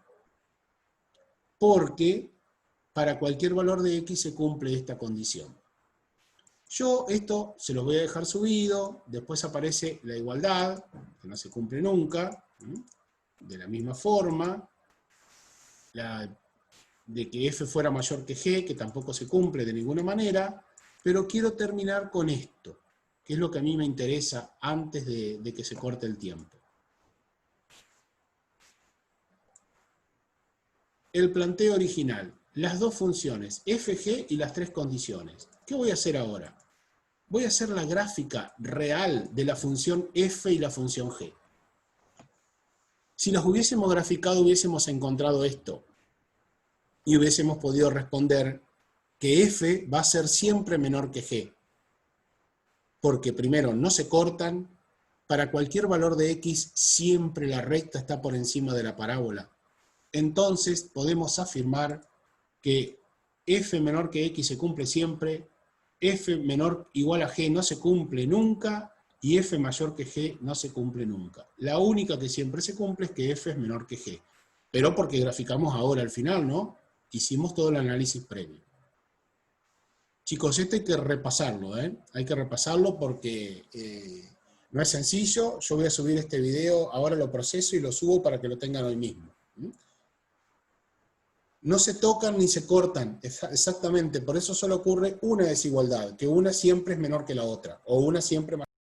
Porque para cualquier valor de x se cumple esta condición. Yo esto se los voy a dejar subido, después aparece la igualdad, que no se cumple nunca, de la misma forma, de que f fuera mayor que g, que tampoco se cumple de ninguna manera, pero quiero terminar con esto, que es lo que a mí me interesa antes de que se corte el tiempo. El planteo original, las dos funciones, fg y las tres condiciones. ¿Qué voy a hacer ahora? Voy a hacer la gráfica real de la función f y la función g. Si las hubiésemos graficado, hubiésemos encontrado esto. Y hubiésemos podido responder que f va a ser siempre menor que g. Porque primero, no se cortan. Para cualquier valor de x, siempre la recta está por encima de la parábola. Entonces, podemos afirmar que f menor que x se cumple siempre, f menor igual a g no se cumple nunca, y f mayor que g no se cumple nunca. La única que siempre se cumple es que f es menor que g. Pero porque graficamos ahora al final, ¿no? Hicimos todo el análisis previo. Chicos, esto hay que repasarlo, ¿eh? Hay que repasarlo porque no es sencillo. Yo voy a subir este video, ahora lo proceso y lo subo para que lo tengan hoy mismo. No se tocan ni se cortan, exactamente, por eso solo ocurre una desigualdad, que una siempre es menor que la otra, o una siempre más